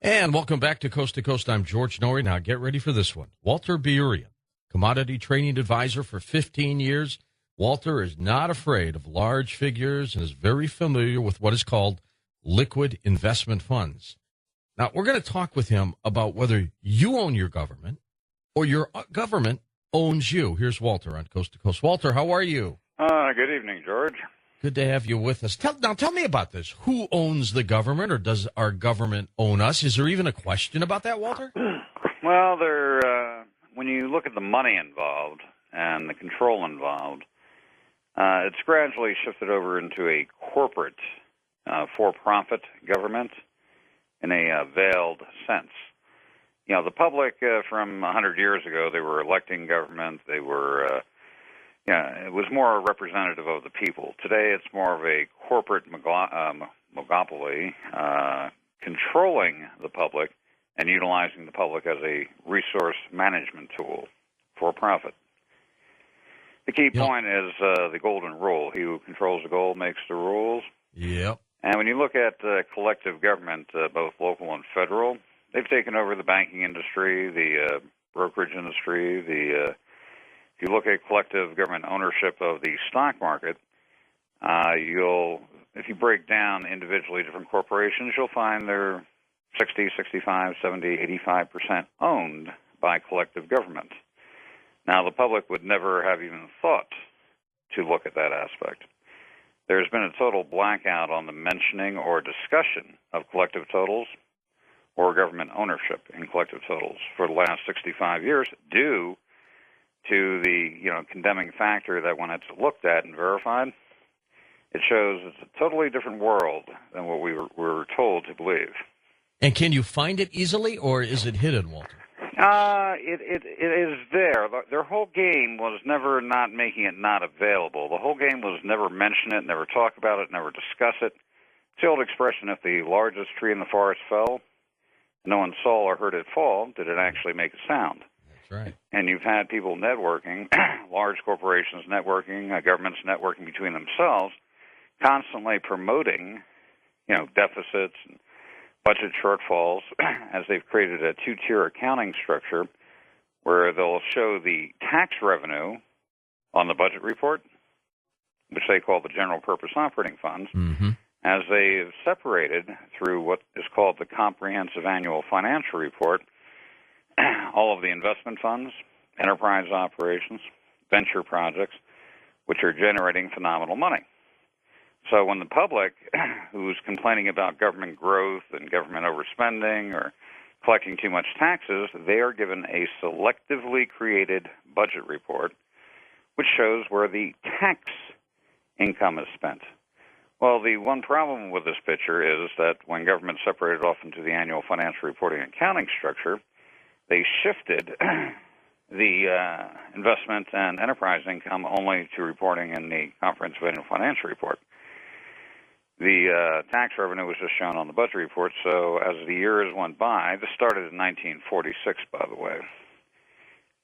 And welcome back to Coast to Coast. I'm George Norrie. Now get ready for this one. Walter Burien, commodity trading advisor for 15 years. Walter is not afraid of large figures and is very familiar with what is called liquid investment funds. Now, we're going to talk with him about whether you own your government or your government owns you. Here's Walter on Coast to Coast. Walter, how are you? Good evening, George. Good to have you with us. Tell me about this. Who owns the government, or does our government own us? Is there even a question about that, Walter? Well, when you look at the money involved and the control involved, it's gradually shifted over into a corporate, for-profit government in a veiled sense. You know, the public from 100 years ago, they were electing government. They were... it was more representative of the people. Today, it's more of a corporate monopoly, controlling the public and utilizing the public as a resource management tool for profit. The key point is the golden rule. He who controls the gold makes the rules. Yep. And when you look at collective government, both local and federal, they've taken over the banking industry, the brokerage industry, if you look at collective government ownership of the stock market, if you break down individually different corporations, you'll find they're 60, 65, 70, 85% owned by collective government. Now, the public would never have even thought to look at that aspect. There's been a total blackout on the mentioning or discussion of collective totals or government ownership in collective totals for the last 65 years due to the condemning factor that when it's looked at and verified, it shows it's a totally different world than what we were told to believe. And can you find it easily, or is it hidden, Walter? It is there. Their whole game was never not making it not available. The whole game was never mention it, never talk about it, never discuss it. It's the old expression, if the largest tree in the forest fell, no one saw or heard it fall, did it actually make a sound? Right. And you've had people networking, large corporations networking, governments networking between themselves, constantly promoting, deficits and budget shortfalls as they've created a two-tier accounting structure where they'll show the tax revenue on the budget report, which they call the general purpose operating funds, as they've separated through what is called the comprehensive annual financial report, all of the investment funds, enterprise operations, venture projects, which are generating phenomenal money. So when the public, who's complaining about government growth and government overspending or collecting too much taxes, they are given a selectively created budget report, which shows where the tax income is spent. Well, the one problem with this picture is that when government separated off into the annual financial reporting accounting structure, they shifted the investment and enterprise income only to reporting in the comprehensive annual financial report. The tax revenue was just shown on the budget report, so as the years went by, this started in 1946, by the way,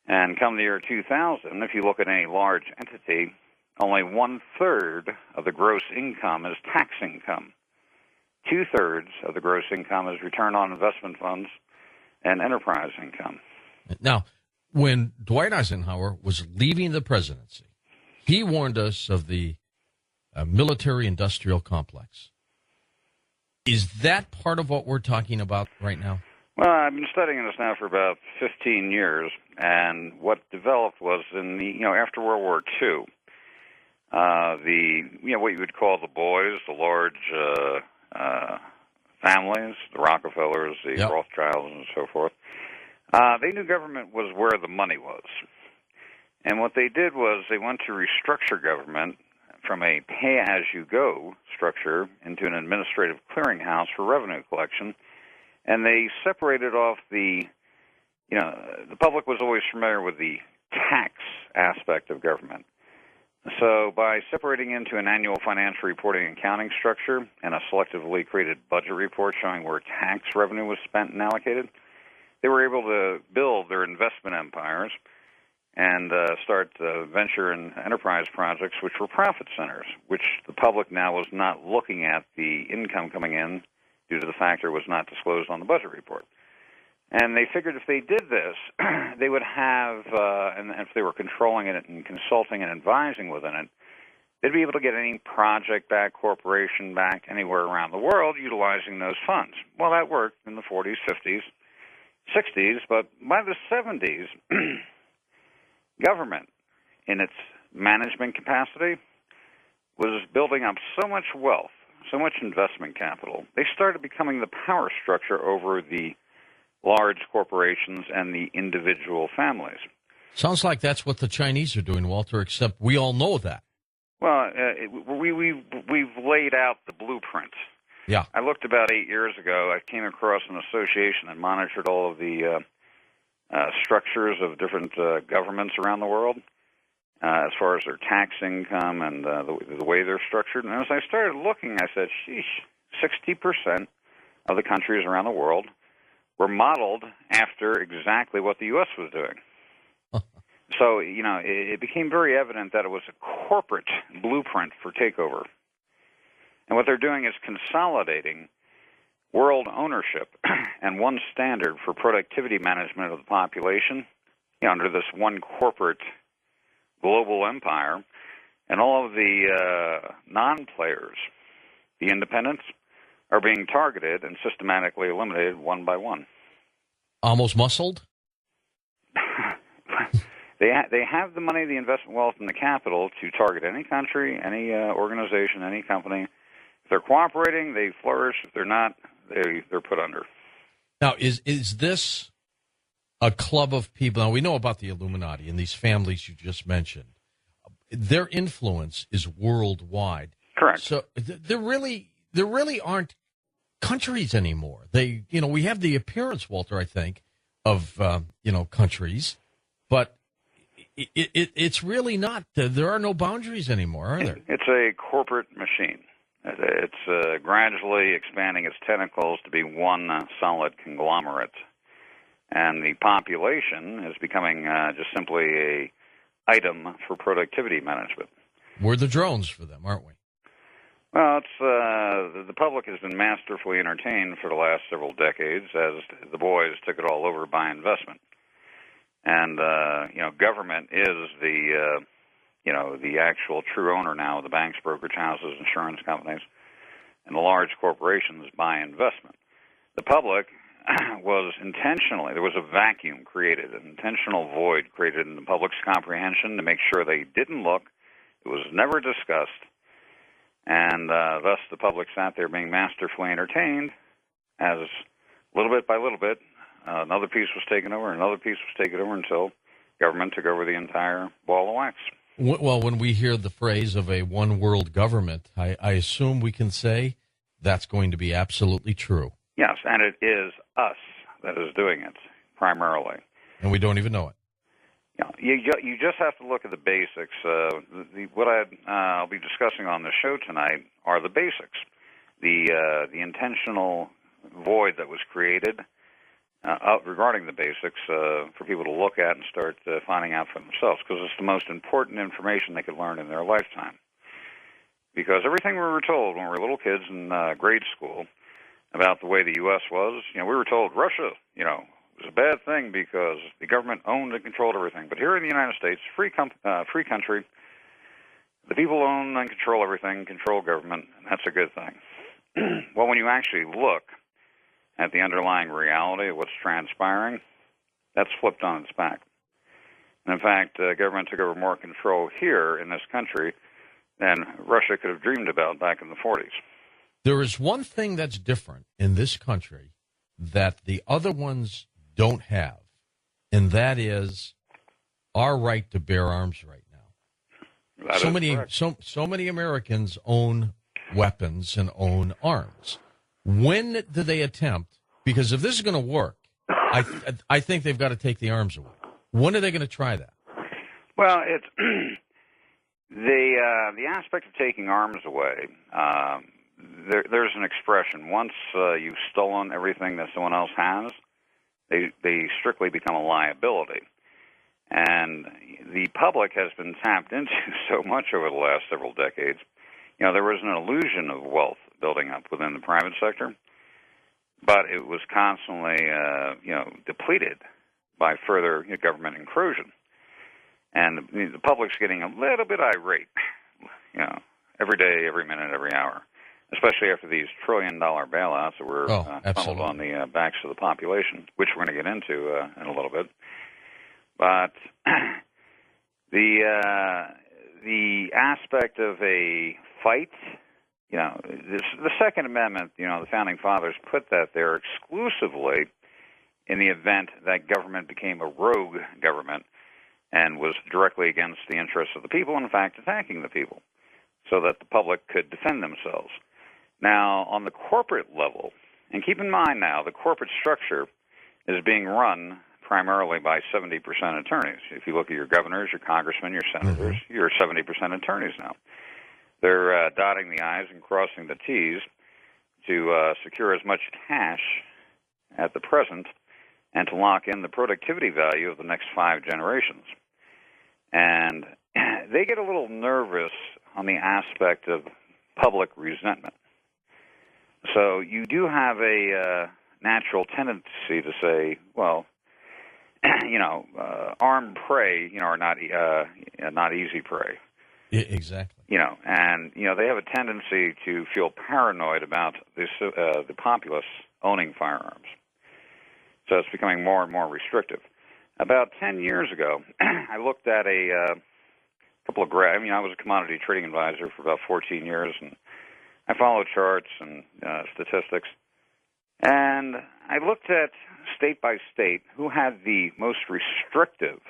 and come the year 2000, if you look at any large entity, only one-third of the gross income is tax income. Two-thirds of the gross income is return on investment funds and enterprise income. Now, when Dwight Eisenhower was leaving the presidency, he warned us of the military-industrial complex. Is that part of what we're talking about right now? Well, I've been studying this now for about 15 years, and what developed was in the after World War II, what you would call the boys, the large families, the Rockefellers, the Rothschilds, and so forth. They knew government was where the money was. And what they did was they went to restructure government from a pay-as-you-go structure into an administrative clearinghouse for revenue collection. And they separated off the public was always familiar with the tax aspect of government. So by separating into an annual financial reporting and accounting structure and a selectively created budget report showing where tax revenue was spent and allocated, they were able to build their investment empires and start venture and enterprise projects, which were profit centers, which the public now was not looking at the income coming in due to the fact it was not disclosed on the budget report. And they figured if they did this, they would have, and if they were controlling it and consulting and advising within it, they'd be able to get any project-backed, corporation-backed, anywhere around the world utilizing those funds. Well, that worked in the 40s, 50s, 60s, but by the 70s, government, in its management capacity, was building up so much wealth, so much investment capital. They started becoming the power structure over the large corporations and the individual families. Sounds like that's what the Chinese are doing, Walter, except we all know that. Well, we've laid out the blueprint. Yeah. I looked about 8 years ago. I came across an association that monitored all of the structures of different governments around the world as far as their tax income and the way they're structured. And as I started looking, I said, sheesh, 60% of the countries around the world were modeled after exactly what the U.S. was doing. So, it became very evident that it was a corporate blueprint for takeover. And what they're doing is consolidating world ownership and one standard for productivity management of the population under this one corporate global empire. And all of the non-players, the independents, are being targeted and systematically eliminated one by one. Almost muscled? They have the money, the investment wealth, and the capital to target any country, any organization, any company. If they're cooperating, they flourish. If they're not, they're put under. Now, is this a club of people? Now, we know about the Illuminati and these families you just mentioned. Their influence is worldwide. Correct. So there really aren't countries anymore. We have the appearance, Walter, I think, of countries, but it's really not. There are no boundaries anymore, are there? It's a corporate machine. It's gradually expanding its tentacles to be one solid conglomerate, and the population is becoming just simply a item for productivity management. We're the drones for them, aren't we? Well, it's the public has been masterfully entertained for the last several decades as the boys took it all over by investment, and government is the actual true owner now of the banks, brokerage houses, insurance companies, and the large corporations by investment. The public was intentionally, there was a vacuum created, an intentional void created in the public's comprehension to make sure they didn't look. It was never discussed, and thus the public sat there being masterfully entertained as little bit by little bit, another piece was taken over, another piece was taken over until government took over the entire ball of wax. Well, when we hear the phrase of a one-world government, I assume we can say that's going to be absolutely true. Yes, and it is us that is doing it, primarily. And we don't even know it. You just have to look at the basics. What I'll be discussing on the show tonight are the basics. The intentional void that was created regarding the basics for people to look at and start finding out for themselves, because it's the most important information they could learn in their lifetime. Because everything we were told when we were little kids in grade school about the way the U.S. was, we were told Russia, was a bad thing because the government owned and controlled everything. But here in the United States, free country, the people own and control everything, control government, and that's a good thing. Well, when you actually look at the underlying reality of what's transpiring, that's flipped on its back. And in fact, government took over more control here in this country than Russia could have dreamed about back in the 40s. There is one thing that's different in this country that the other ones don't have, and that is our right to bear arms right now. So many Americans own weapons and own arms. When do they attempt? Because if this is going to work, I think they've got to take the arms away. When are they going to try that? Well, it's the aspect of taking arms away. There's an expression. Once you've stolen everything that someone else has, they strictly become a liability. And the public has been tapped into so much over the last several decades. There was an illusion of wealth building up within the private sector. but it was constantly, depleted by further government intrusion. And the public's getting a little bit irate, every day, every minute, every hour, especially after these trillion-dollar bailouts that were funneled on the backs of the population, which we're going to get into in a little bit. But the aspect of a fight, the Second Amendment, the Founding Fathers put that there exclusively in the event that government became a rogue government and was directly against the interests of the people, in fact, attacking the people, so that the public could defend themselves. Now, on the corporate level, and keep in mind now, the corporate structure is being run primarily by 70% attorneys. If you look at your governors, your congressmen, your senators, you're 70% attorneys now. They're dotting the I's and crossing the T's to secure as much cash at the present and to lock in the productivity value of the next 5 generations. And they get a little nervous on the aspect of public resentment. So you do have a natural tendency to say, well, armed prey, are not easy prey. Yeah, exactly. And they have a tendency to feel paranoid about the populace owning firearms. So it's becoming more and more restrictive. About 10 years ago, I looked at a couple of graphs. I was a commodity trading advisor for about 14 years, and I followed charts and statistics. And I looked at state by state who had the most restrictive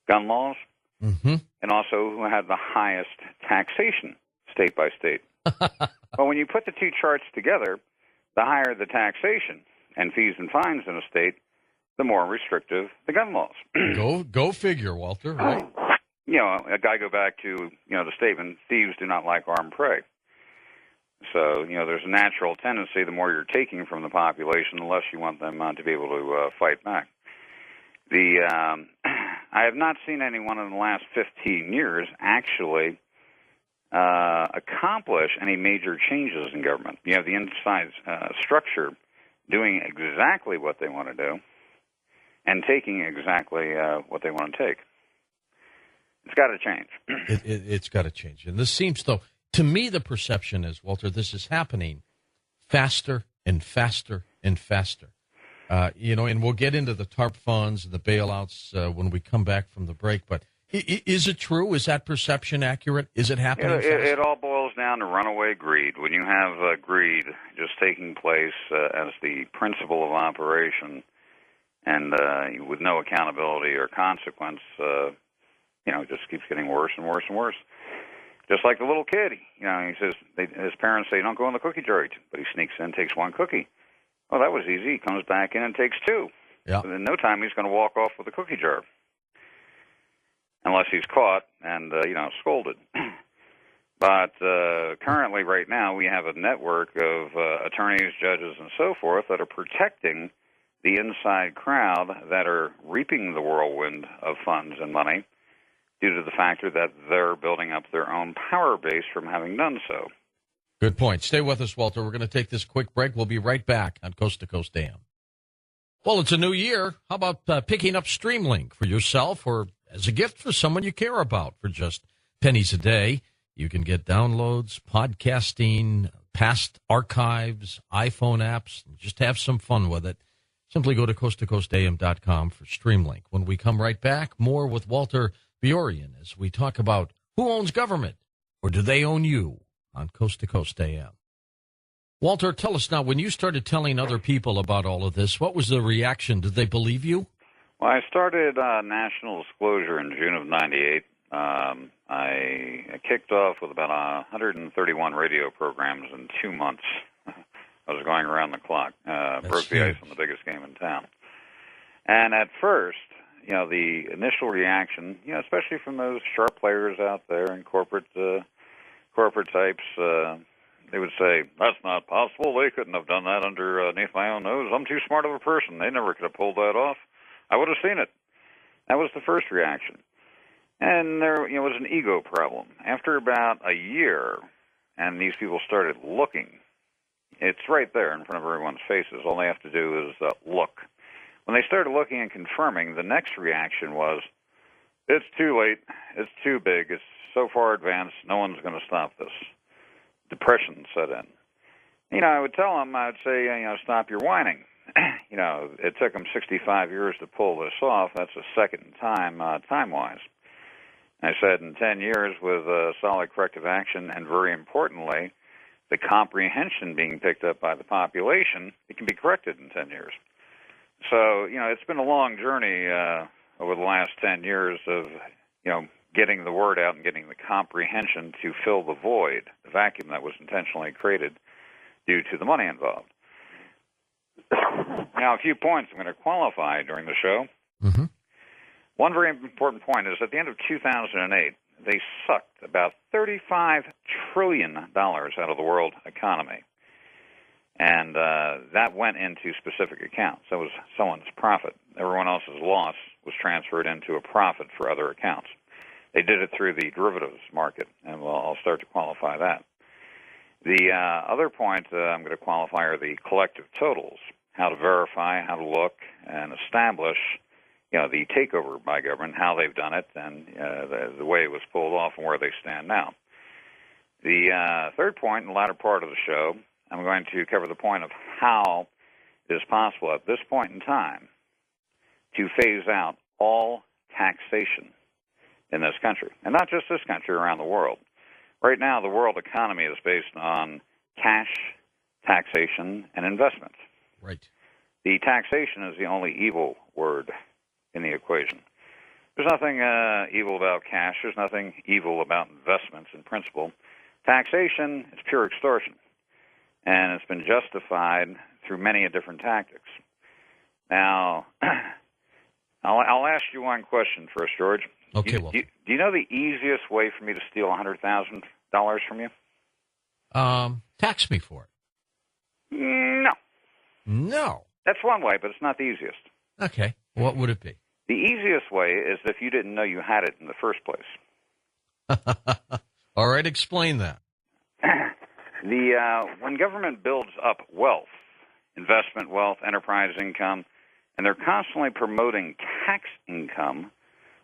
gun laws and also who had the highest taxation state by state. Well, when you put the two charts together, the higher the taxation and fees and fines in a state, the more restrictive the gun laws. Go figure, Walter, right? A guy go back to, the statement, thieves do not like armed prey. So, there's a natural tendency, the more you're taking from the population, the less you want them to be able to fight back. I have not seen anyone in the last 15 years actually accomplish any major changes in government. You have the inside structure doing exactly what they want to do and taking exactly what they want to take. It's got to change. It's got to change. And this seems, though, to me, the perception is, Walter, this is happening faster and faster and faster. And we'll get into the TARP funds and the bailouts when we come back from the break. But is it true? Is that perception accurate? Is it happening It all boils down to runaway greed. When you have greed just taking place as the principle of operation and with no accountability or consequence, it just keeps getting worse and worse and worse. Just like the little kid, he says, his parents say, don't go in the cookie jar, but he sneaks in, takes one cookie. Oh, that was easy. He comes back in and takes 2. Yeah. And in no time, he's going to walk off with a cookie jar. Unless he's caught and, scolded. But currently, right now, we have a network of attorneys, judges, and so forth that are protecting the inside crowd that are reaping the whirlwind of funds and money due to the factor that they're building up their own power base from having done so. Good point. Stay with us, Walter. We're going to take this quick break. We'll be right back on Coast to Coast AM. Well, it's a new year. How about picking up StreamLink for yourself or as a gift for someone you care about for just pennies a day? You can get downloads, podcasting, past archives, iPhone apps, and just have some fun with it. Simply go to coasttocoastam.com for StreamLink. When we come right back, more with Walter Burien as we talk about who owns government or do they own you on Coast to Coast AM. Walter, tell us now, when you started telling other people about all of this, what was the reaction? Did they believe you? Well, I started National Disclosure in June of 98. I kicked off with about 131 radio programs in 2 months. I was going around the clock. Broke the ice on the biggest game in town. And at first, the initial reaction, especially from those sharp players out there and corporate types, they would say, that's not possible. They couldn't have done that underneath my own nose. I'm too smart of a person. They never could have pulled that off. I would have seen it. That was the first reaction. And there was an ego problem. After about a year, and these people started looking, It's right there in front of everyone's faces. All they have to do is look. When they started looking and confirming, the next reaction was, it's too late, it's too big, it's so far advanced, no one's going to stop this. Depression set in. I would tell them, I'd say, stop your whining. It took them 65 years to pull this off. That's the second time, time-wise. I said in 10 years with solid corrective action and, very importantly, the comprehension being picked up by the population, it can be corrected in 10 years. So, it's been a long journey over the last 10 years of, getting the word out and getting the comprehension to fill the void, the vacuum that was intentionally created due to the money involved. Now, a few points I'm going to qualify during the show. Mm-hmm. One very important point is at the end of 2008, they sucked about $35 trillion out of the world economy. And that went into specific accounts. That was someone's profit. Everyone else's loss was transferred into a profit for other accounts. They did it through the derivatives market, and I'll start to qualify that. The other point I'm going to qualify are the collective totals, how to verify, how to look, and establish the takeover by government, how they've done it, and the way it was pulled off and where they stand now. The third point in the latter part of the show, I'm going to cover the point of how it is possible at this point in time to phase out all taxation in this country, and not just this country, around the world. Right now, the world economy is based on cash, taxation, and investment. Right. The taxation is the only evil word in the equation. There's nothing evil about cash. There's nothing evil about investments in principle. Taxation is pure extortion, and it's been justified through many different tactics. Now, I'll ask you one question first, George. Okay, do you know the easiest way for me to steal $100,000 from you? Tax me for it. No. No. That's one way, but it's not the easiest. Okay. What would it be? The easiest way is if you didn't know you had it in the first place. All right, explain that. When government builds up wealth, investment wealth, enterprise income, and they're constantly promoting tax income,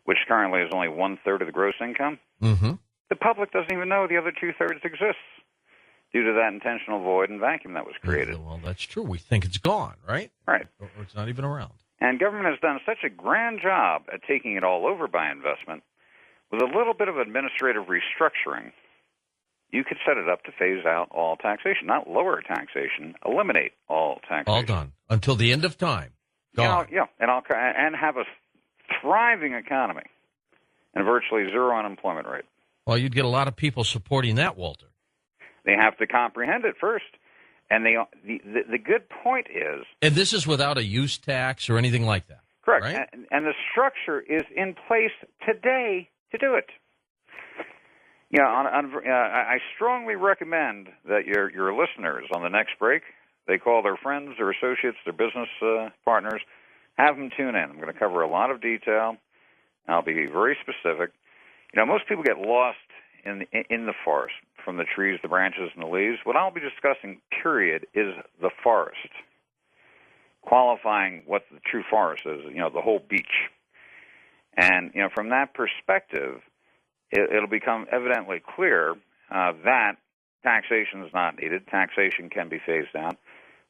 which currently is only 1/3 of the gross income, mm-hmm. the public doesn't even know the other 2/3 exists due to that intentional void and vacuum that was created. Yeah, well, that's true. We think it's gone, right? Right. Or it's not even around. And government has done such a grand job at taking it all over by investment, with a little bit of administrative restructuring, you could set it up to phase out all taxation, not lower taxation, eliminate all taxation. All done. Until the end of time. Gone. And have a thriving economy and virtually zero unemployment rate. Well, you'd get a lot of people supporting that, Walter. They have to comprehend it first. And the good point is... And this is without a use tax or anything like that. Correct. Right? And the structure is in place today to do it. I strongly recommend that your listeners on the next break, they call their friends, their associates, their business partners, have them tune in. I'm going to cover a lot of detail. I'll be very specific. Most people get lost in the forest, from the trees, the branches, and the leaves. What I'll be discussing, period, is the forest, qualifying what the true forest is, the whole beach. And, from that perspective, it'll become evidently clear that taxation is not needed. Taxation can be phased out.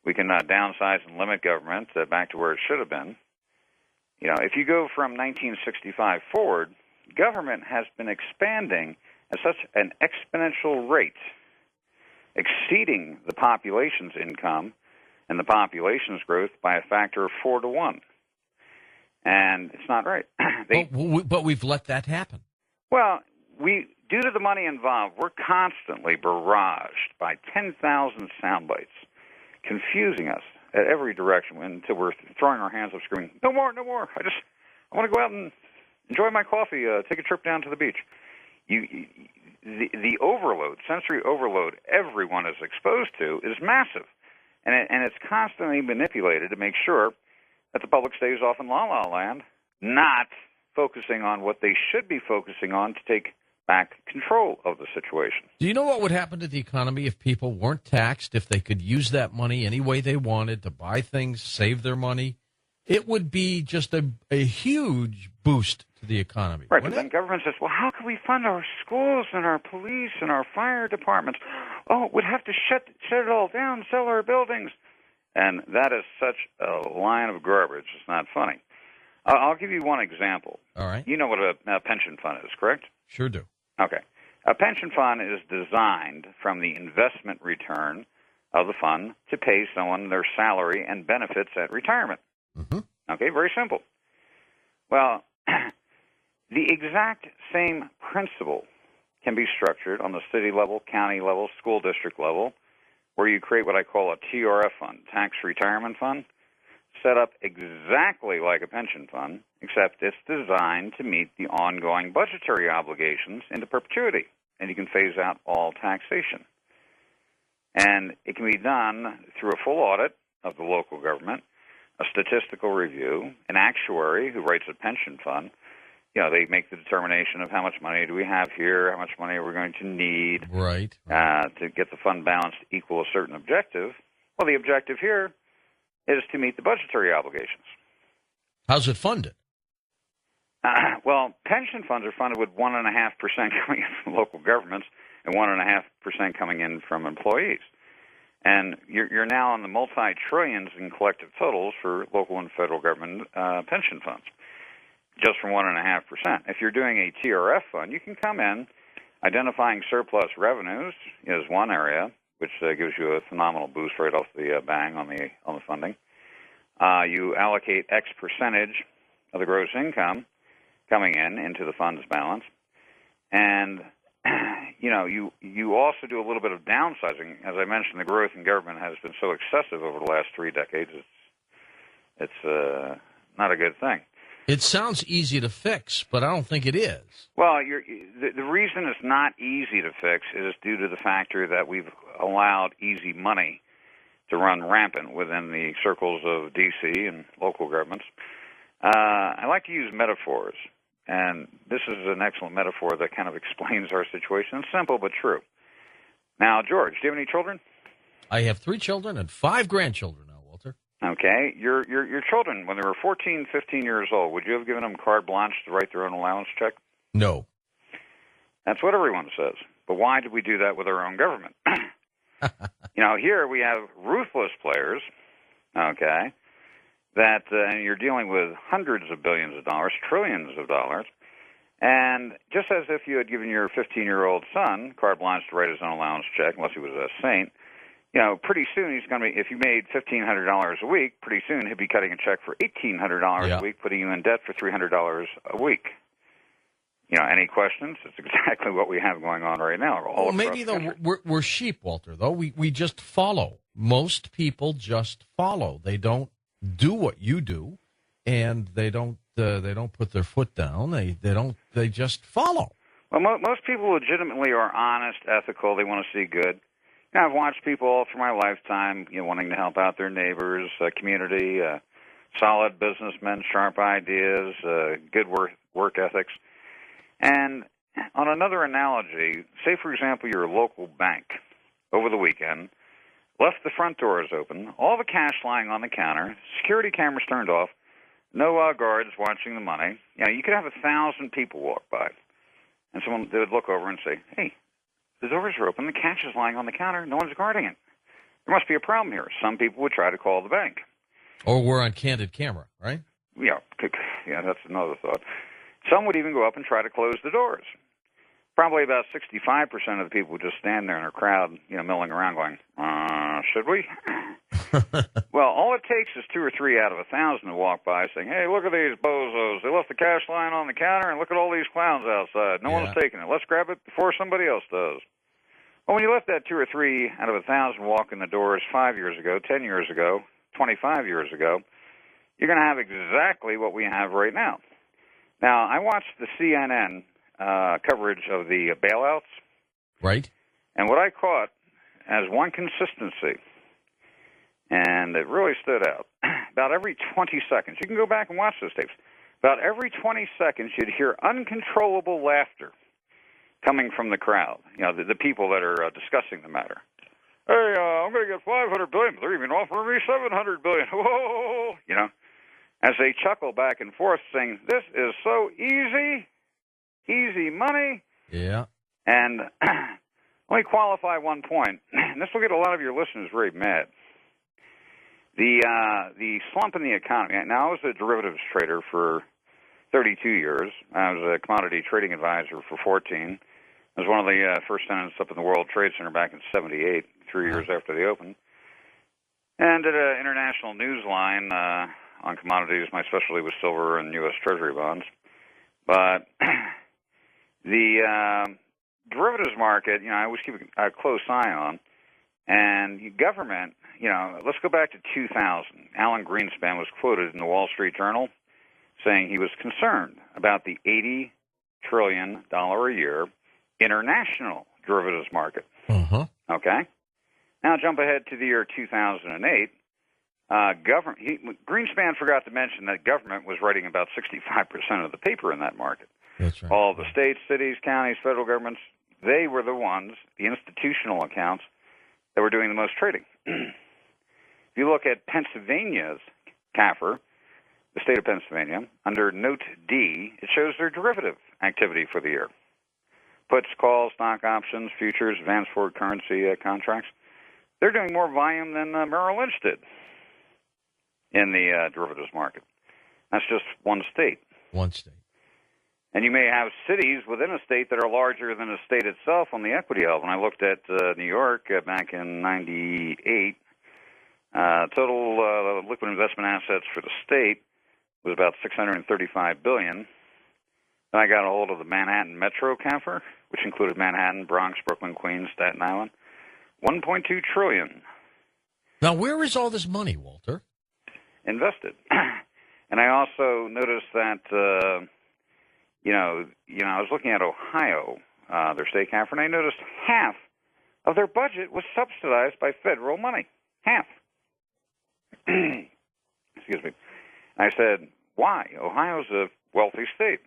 We can downsize and limit government back to where it should have been. If you go from 1965 forward, government has been expanding at such an exponential rate, exceeding the population's income and the population's growth by a factor of 4 to 1. And it's not right. But we've let that happen. Well, due to the money involved, we're constantly barraged by 10,000 sound bites, confusing us at every direction until we're throwing our hands up screaming, no more, no more. I want to go out and enjoy my coffee, take a trip down to the beach. The overload, sensory overload everyone is exposed to is massive, and it's constantly manipulated to make sure that the public stays off in la-la land, not focusing on what they should be focusing on to take back control of the situation. Do you know what would happen to the economy if people weren't taxed, if they could use that money any way they wanted to buy things, save their money? It would be just a huge boost to the economy. Right, but then government says, well, how can we fund our schools and our police and our fire departments? Oh, we'd have to shut it all down, sell our buildings. And that is such a line of garbage. It's not funny. I'll give you one example. All right. You know what a pension fund is, correct? Sure do. Okay. A pension fund is designed from the investment return of the fund to pay someone their salary and benefits at retirement. Mm-hmm. Okay, very simple. Well, the exact same principle can be structured on the city level, county level, school district level, where you create what I call a TRF fund, tax retirement fund, set up exactly like a pension fund, except it's designed to meet the ongoing budgetary obligations into perpetuity, and you can phase out all taxation. And it can be done through a full audit of the local government, a statistical review, an actuary who writes a pension fund. You know, they make the determination of how much money do we have here, how much money are we going to need to get the fund balance to equal a certain objective. Well, the objective here is to meet the budgetary obligations. How's it funded? Well, pension funds are funded with 1.5% coming in from local governments and 1.5% coming in from employees. And you're now on the multi-trillions in collective totals for local and federal government pension funds, just from 1.5%. If you're doing a TRF fund, you can come in identifying surplus revenues is one area, which gives you a phenomenal boost right off the bang on the funding. You allocate X percentage of the gross income coming into the fund's balance, and you also do a little bit of downsizing. As I mentioned, the growth in government has been so excessive over the last 3 decades. It's not a good thing. It sounds easy to fix, but I don't think it is. Well, the reason it's not easy to fix is due to the factor that we've allowed easy money to run rampant within the circles of D.C. and local governments. I like to use metaphors, and this is an excellent metaphor that kind of explains our situation. It's simple but true. Now, George, do you have any children? I have 3 children and 5 grandchildren now, Walter. Okay. Your children, when they were 14, 15 years old, would you have given them carte blanche to write their own allowance check? No. That's what everyone says. But why did we do that with our own government? Here we have ruthless players, okay, that and you're dealing with hundreds of billions of dollars, trillions of dollars, and just as if you had given your 15-year-old son carte blanche to write his own allowance check, unless he was a saint, pretty soon he's going to be, if you made $1,500 a week, pretty soon he'll be cutting a check for $1,800 a week, putting you in debt for $300 a week. Any questions? It's exactly what we have going on right now. Well, maybe though we're sheep, Walter. Though we just follow. Most people just follow. They don't do what you do, and they don't put their foot down. They just follow. Well, most people legitimately are honest, ethical. They want to see good. I've watched people all through my lifetime, wanting to help out their neighbors, community, solid businessmen, sharp ideas, good work ethics. And on another analogy, say, for example, your local bank over the weekend left the front doors open, all the cash lying on the counter, security cameras turned off, no guards watching the money. You could have 1,000 people walk by, and someone they would look over and say, hey, the doors are open, the cash is lying on the counter, no one's guarding it. There must be a problem here. Some people would try to call the bank. Or we're on candid camera, right? Yeah, that's another thought. Some would even go up and try to close the doors. Probably about 65% of the people would just stand there in a crowd, milling around going, should we? Well, all it takes is 2 or 3 out of 1,000 to walk by saying, hey, look at these bozos. They left the cash lying on the counter, and look at all these clowns outside. No one's taking it. Let's grab it before somebody else does. Well, when you let that 2 or 3 out of 1,000 walk in the doors 5 years ago, 10 years ago, 25 years ago, you're going to have exactly what we have right now. Now, I watched the CNN coverage of the bailouts. Right. And what I caught as one consistency, and it really stood out, about every 20 seconds, you can go back and watch those tapes, about every 20 seconds you'd hear uncontrollable laughter coming from the crowd, the people that are discussing the matter. Hey, I'm going to get $500 billion, but they're even offering me $700 billion. Whoa, as they chuckle back and forth, saying, "This is so easy money." Yeah. And let me qualify one point, and this will get a lot of your listeners very mad. The slump in the economy. Now, I was a derivatives trader for 32 years. I was a commodity trading advisor for 14. I was one of the first tenants up in the World Trade Center back in '78, 3 years after they opened. And did an international news line on commodities. My specialty was silver and U.S. Treasury bonds. But the derivatives market, I always keep a close eye on. And government, let's go back to 2000. Alan Greenspan was quoted in the Wall Street Journal saying he was concerned about the $80 trillion a year international derivatives market. Uh-huh. Okay? Now jump ahead to the year 2008. Greenspan forgot to mention that government was writing about 65% of the paper in that market. That's right. All the states, cities, counties, federal governments, they were the ones, the institutional accounts, that were doing the most trading. If you look at Pennsylvania's CAFR, the state of Pennsylvania, under Note D, it shows their derivative activity for the year. Puts, calls, stock options, futures, advanced forward currency contracts. They're doing more volume than Merrill Lynch did in the derivatives market. That's just one state. One state. And you may have cities within a state that are larger than the state itself on the equity level. When I looked at New York back in '98, total liquid investment assets for the state was about $635 billion. Then I got a hold of the Manhattan Metro CAFR, which included Manhattan, Bronx, Brooklyn, Queens, Staten Island. $1.2 trillion. Now, where is all this money, Walter? Invested. And I also noticed that, I was looking at Ohio, their state CAFR, and I noticed half of their budget was subsidized by federal money. Half. Excuse me. I said, why? Ohio's a wealthy state.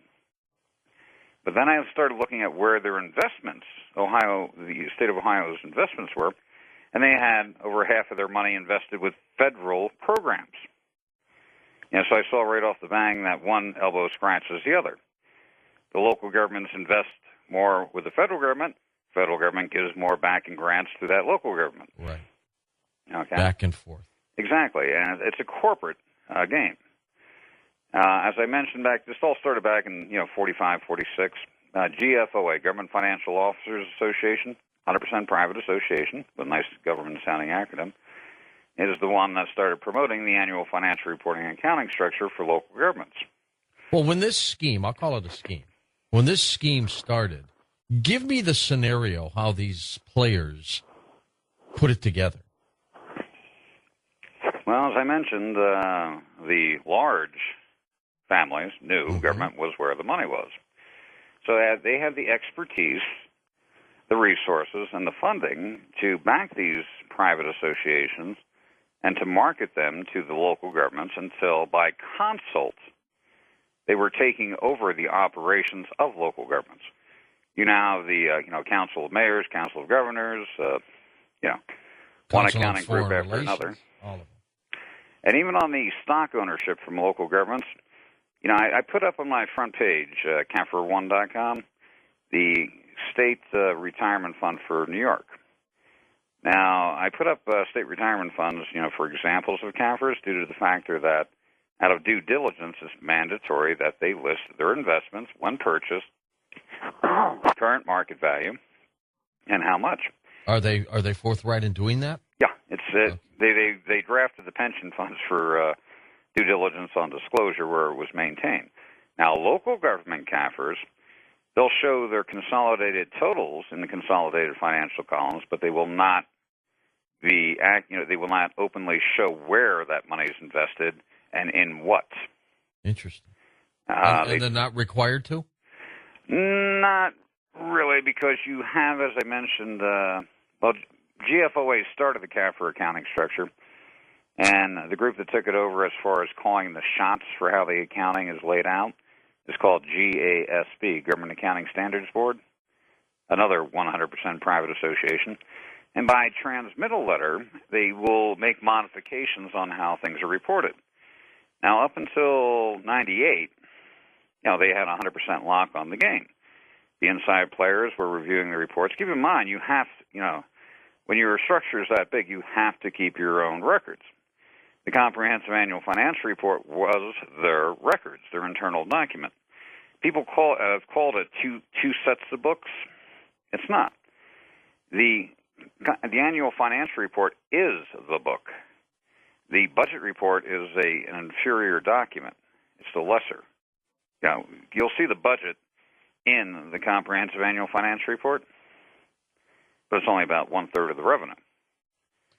But then I started looking at where their investments, the state of Ohio's investments were, and they had over half of their money invested with federal programs. So I saw right off the bang that one elbow scratches the other. The local governments invest more with the federal government gives more back in grants to that local government. Right. Okay. Back and forth. Exactly, and it's a corporate game. As I mentioned this all started back in 45, 46. GFOA, Government Financial Officers Association, 100% private association, with a nice government-sounding acronym. It is the one that started promoting the annual financial reporting and accounting structure for local governments. Well, when this scheme, I'll call it a scheme, when this scheme started, give me the scenario how these players put it together. Well, as I mentioned, the large families knew government was where the money was. So they had the expertise, the resources, and the funding to back these private associations and to market them to the local governments until, by consult, they were taking over the operations of local governments. You now have the Council of Mayors, Council of Governors, one accounting group after another. All of them. And even on the stock ownership from local governments, I put up on my front page, Caffer1.com, the state retirement fund for New York. Now, I put up state retirement funds, for examples of Caffers due to the factor that out of due diligence, it's mandatory that they list their investments when purchased, current market value, and how much. Are they forthright in doing that? Yeah, it's they drafted the pension funds for due diligence on disclosure where it was maintained. Now, local government CAFRs, they'll show their consolidated totals in the consolidated financial columns, but they will not they will not openly show where that money is invested and in what. Interesting. And they're not required to? Not really, because you have, as I mentioned, GFOA started the CAFR accounting structure, and the group that took it over as far as calling the shots for how the accounting is laid out is called GASB, Government Accounting Standards Board. another 100% private association. And by transmittal letter, they will make modifications on how things are reported. Now, up until 98, they had 100% lock on the game. The inside players were reviewing the reports. Keep in mind, you have, when your structure is that big, you have to keep your own records. The Comprehensive Annual Financial Report was their records, their internal document. People have called it two sets of books. It's not. The Annual Financial Report is the book. The budget report is an inferior document. It's the lesser. You'll see the budget in the Comprehensive Annual Financial Report, but it's only about one-third of the revenue.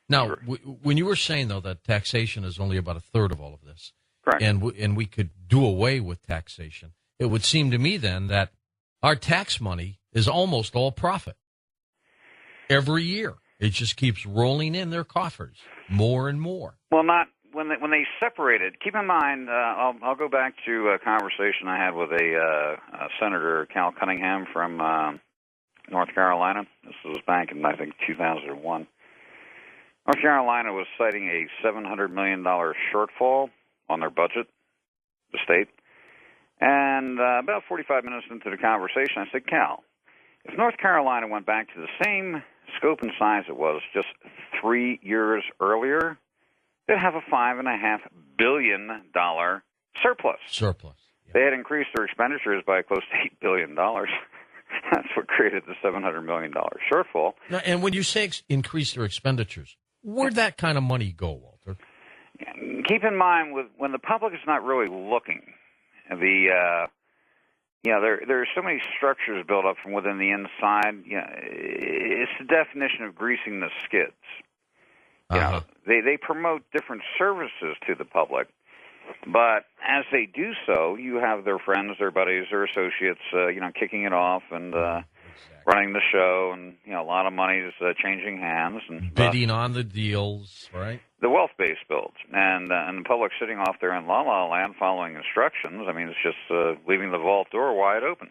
Now, when you were saying, though, that taxation is only about a third of all of this, correct, and we could do away with taxation, it would seem to me then that our tax money is almost all profit. Every year, it just keeps rolling in their coffers more and more. Well, not when they separate it. Keep in mind, I'll go back to a conversation I had with a Senator Cal Cunningham from North Carolina. This was back in, I think, 2001. North Carolina was citing a $700 million shortfall on their budget, the state. And about 45 minutes into the conversation, I said, Cal, if North Carolina went back to the same scope and size it was just 3 years earlier, they'd have a $5.5 billion surplus. Surplus. Yeah. They had increased their expenditures by close to $8 billion. That's what created the $700 million shortfall. Now, and when you say increase their expenditures, where'd that kind of money go, Walter? Keep in mind, when the public is not really looking, there's so many structures built up from within the inside. It's the definition of greasing the skids. They promote different services to the public, but as they do so, you have their friends, their buddies, their associates, kicking it off and running the show, and a lot of money is changing hands and bidding on the deals, right? The wealth base builds, and the public sitting off there in la-la land following instructions. I mean, it's just leaving the vault door wide open.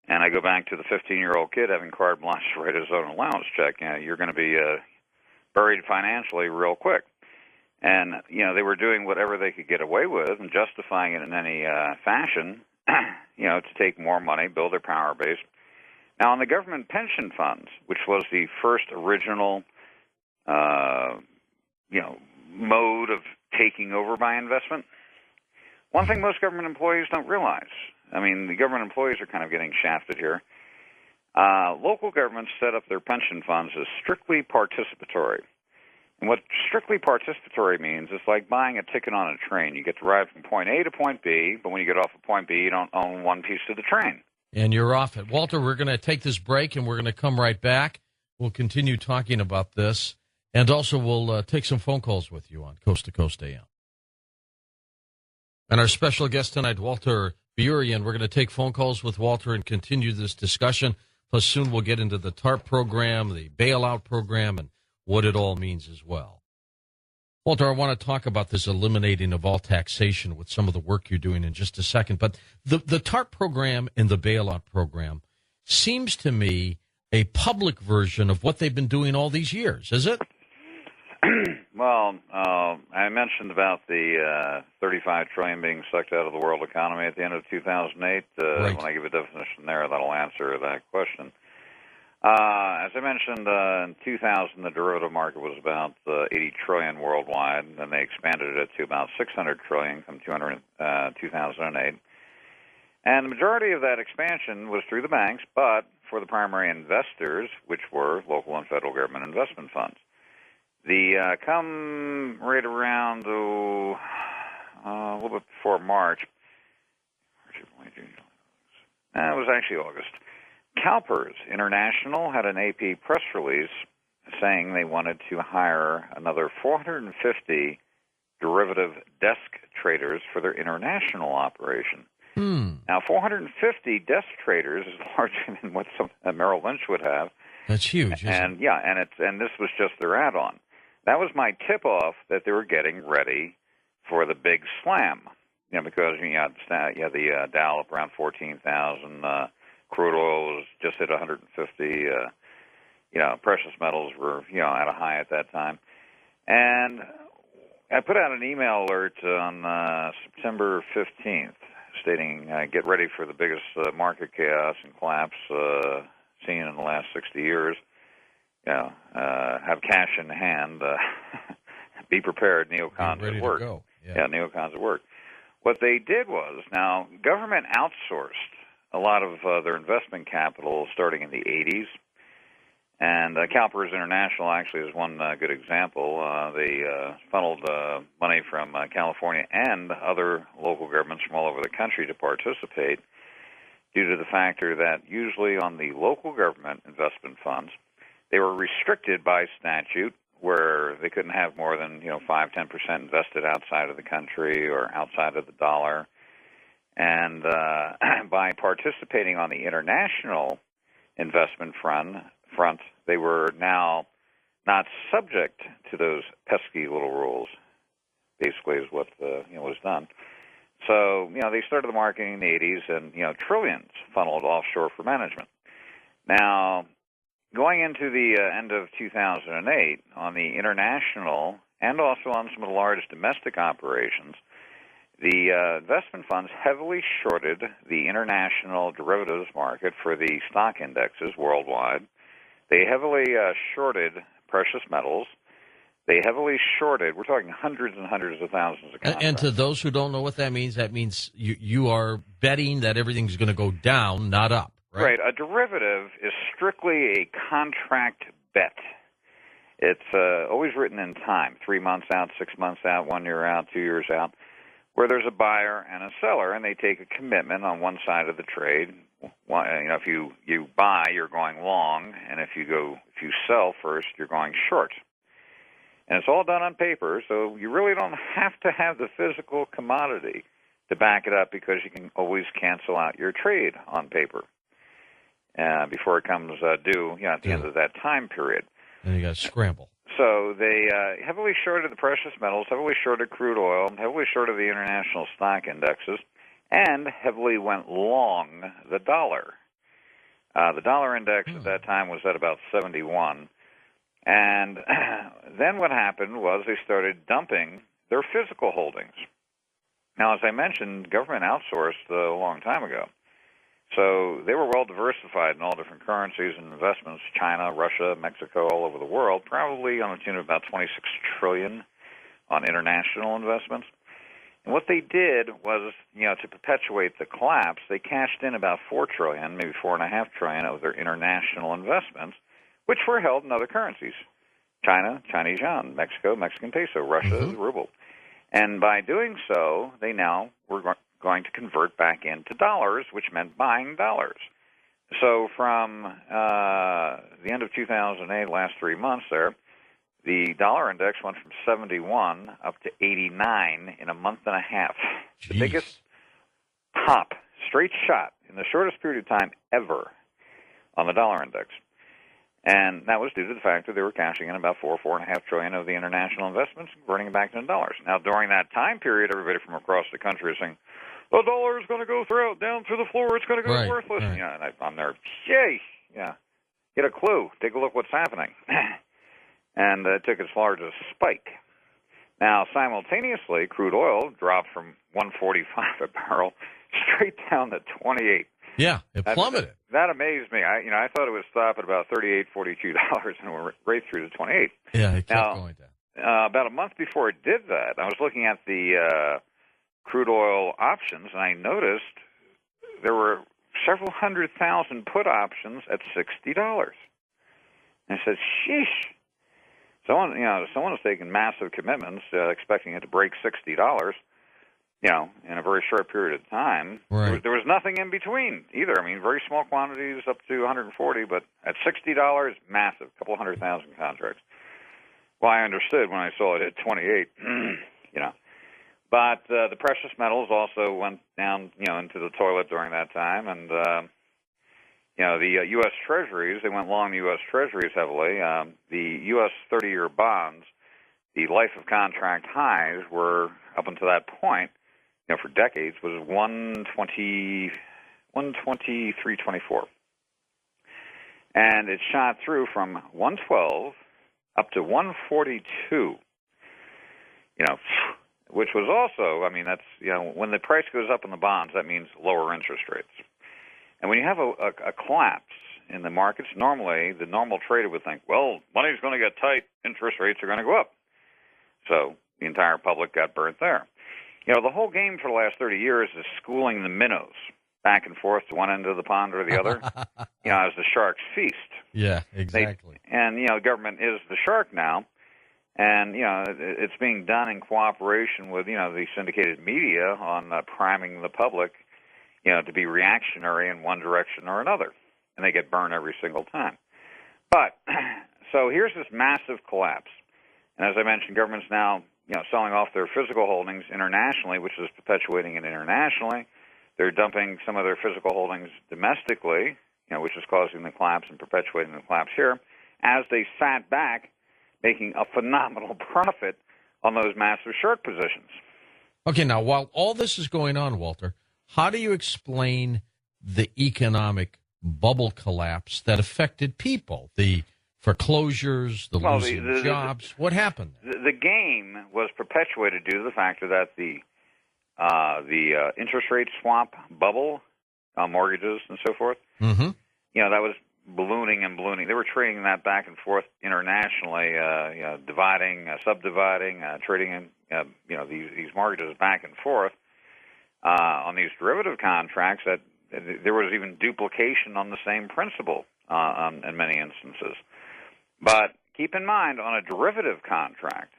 And I go back to the 15-year-old kid having carte blanche to write his own allowance check. You're going to be buried financially real quick. And, they were doing whatever they could get away with and justifying it in any fashion, to take more money, build their power base. Now, on the government pension funds, which was the first original mode of taking over by investment, one thing most government employees don't realize, the government employees are kind of getting shafted here. Local governments set up their pension funds as strictly participatory. And what strictly participatory means is like buying a ticket on a train. You get to ride from point A to point B, but when you get off of point B, you don't own one piece of the train. And you're off it. Walter, we're going to take this break, and we're going to come right back. We'll continue talking about this, and also we'll take some phone calls with you on Coast to Coast AM. And our special guest tonight, Walter Burien. We're going to take phone calls with Walter and continue this discussion. Plus, soon we'll get into the TARP program, the bailout program, and what it all means as well. Walter, I want to talk about this eliminating of all taxation with some of the work you're doing in just a second. But the TARP program and the bailout program seems to me a public version of what they've been doing all these years, is it? Well, I mentioned about the $35 trillion being sucked out of the world economy at the end of 2008. Right. When I give a definition there, that'll answer that question. As I mentioned, in 2000, the derivative market was about $80 trillion worldwide, and then they expanded it to about $600 trillion from 2008. And the majority of that expansion was through the banks, but for the primary investors, which were local and federal government investment funds. Come right around a little bit before March. It was actually August. CalPERS International had an AP press release saying they wanted to hire another 450 derivative desk traders for their international operation. Now, 450 desk traders is larger than what Merrill Lynch would have. That's huge, isn't it? And this was just their add-on. That was my tip-off that they were getting ready for the big slam. Because you had the Dow up around 14,000, Crude oil was just at 150. Precious metals were, at a high at that time. And I put out an email alert on September 15th stating, get ready for the biggest market chaos and collapse seen in the last 60 years. Have cash in hand. Be prepared. Neocons at work. Yeah, neocons at work. What they did was, now, government outsourced a lot of their investment capital starting in the 80s. And CalPERS International actually is one good example. They funneled money from California and other local governments from all over the country to participate due to the factor that usually on the local government investment funds, they were restricted by statute where they couldn't have more than 5-10% invested outside of the country or outside of the dollar. And by participating on the international investment front, they were now not subject to those pesky little rules, basically is what was done. So, they started the marketing in the 80s and, trillions funneled offshore for management. Now, going into the end of 2008, on the international and also on some of the large domestic operations, the investment funds heavily shorted the international derivatives market for the stock indexes worldwide. They heavily shorted precious metals. They heavily shorted, we're talking hundreds and hundreds of thousands of contracts. And to those who don't know what that means you are betting that everything's going to go down, not up, right? Right. A derivative is strictly a contract bet. It's always written in time, 3 months out, 6 months out, 1 year out, 2 years out, where there's a buyer and a seller, and they take a commitment on one side of the trade. If you buy, you're going long, and if you sell first, you're going short. And it's all done on paper, so you really don't have to have the physical commodity to back it up because you can always cancel out your trade on paper before it comes due at the end of that time period. And you got to scramble. So they heavily shorted the precious metals, heavily shorted crude oil, heavily shorted the international stock indexes, and heavily went long the dollar. The dollar index at that time was at about 71. And then what happened was they started dumping their physical holdings. Now, as I mentioned, government outsourced a long time ago. So they were well diversified in all different currencies and investments, China, Russia, Mexico, all over the world, probably on the tune of about $26 trillion on international investments. And what they did was, to perpetuate the collapse, they cashed in about $4 trillion, maybe $4.5 trillion of their international investments, which were held in other currencies. China, Chinese yuan, Mexico, Mexican peso, Russia, ruble. And by doing so, they now were going to convert back into dollars, which meant buying dollars. So from the end of 2008, last 3 months there, the dollar index went from 71 up to 89 in a month and a half. Jeez. The biggest pop, straight shot, in the shortest period of time ever on the dollar index. And that was due to the fact that they were cashing in about $4.5 trillion of the international investments and converting it back into dollars. Now, during that time period, everybody from across the country is saying, the dollar is going to go down through the floor. It's going to go worthless. Right. And I'm there, yay, get a clue. Take a look what's happening. And it took its largest spike. Now, simultaneously, crude oil dropped from $145 a barrel straight down to 28. Yeah, it plummeted. That amazed me. I thought it would stop at about $38, $42, and it went right through to 28. Yeah, it kept going down. About a month before it did that, I was looking at the crude oil options, and I noticed there were several 100,000 put options at $60. And I said, sheesh. Someone was taking massive commitments, expecting it to break $60, in a very short period of time. Right. There was nothing in between either. I mean, very small quantities up to 140, but at $60, massive, a couple 100,000 contracts. Well, I understood when I saw it at 28, But the precious metals also went down, into the toilet during that time, and the U.S. Treasuries, they went long the U.S. Treasuries heavily. The U.S. 30-year bonds, the life of contract highs were, up until that point, for decades, was 120, 123.24. And it shot through from 112 up to 142. Which was also, I mean, that's, when the price goes up in the bonds, that means lower interest rates. And when you have a collapse in the markets, normally the normal trader would think, well, money's going to get tight, interest rates are going to go up. So the entire public got burnt there. The whole game for the last 30 years is schooling the minnows back and forth to one end of the pond or the other, as the sharks feast. Yeah, exactly. The government is the shark now. And, it's being done in cooperation with, the syndicated media on priming the public, to be reactionary in one direction or another. And they get burned every single time. But, so here's this massive collapse. And as I mentioned, government's now, selling off their physical holdings internationally, which is perpetuating it internationally. They're dumping some of their physical holdings domestically, which is causing the collapse and perpetuating the collapse here, as they sat back, making a phenomenal profit on those massive short positions. Okay, now, while all this is going on, Walter, how do you explain the economic bubble collapse that affected people, the foreclosures, the losing jobs? What happened? The game was perpetuated due to the fact that the interest rate swap bubble, mortgages and so forth, that was ballooning and ballooning. They were trading that back and forth internationally, dividing, subdividing, trading these mortgages back and forth on these derivative contracts. That there was even duplication on the same principle in many instances. But keep in mind, on a derivative contract,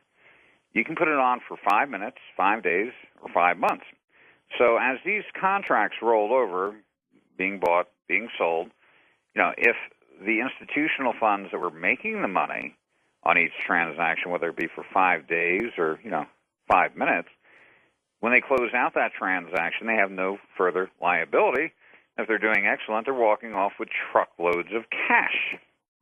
you can put it on for 5 minutes, 5 days, or 5 months. So as these contracts rolled over, being bought, being sold, if the institutional funds that were making the money on each transaction, whether it be for 5 days or, 5 minutes, when they close out that transaction, they have no further liability. If they're doing excellent, they're walking off with truckloads of cash,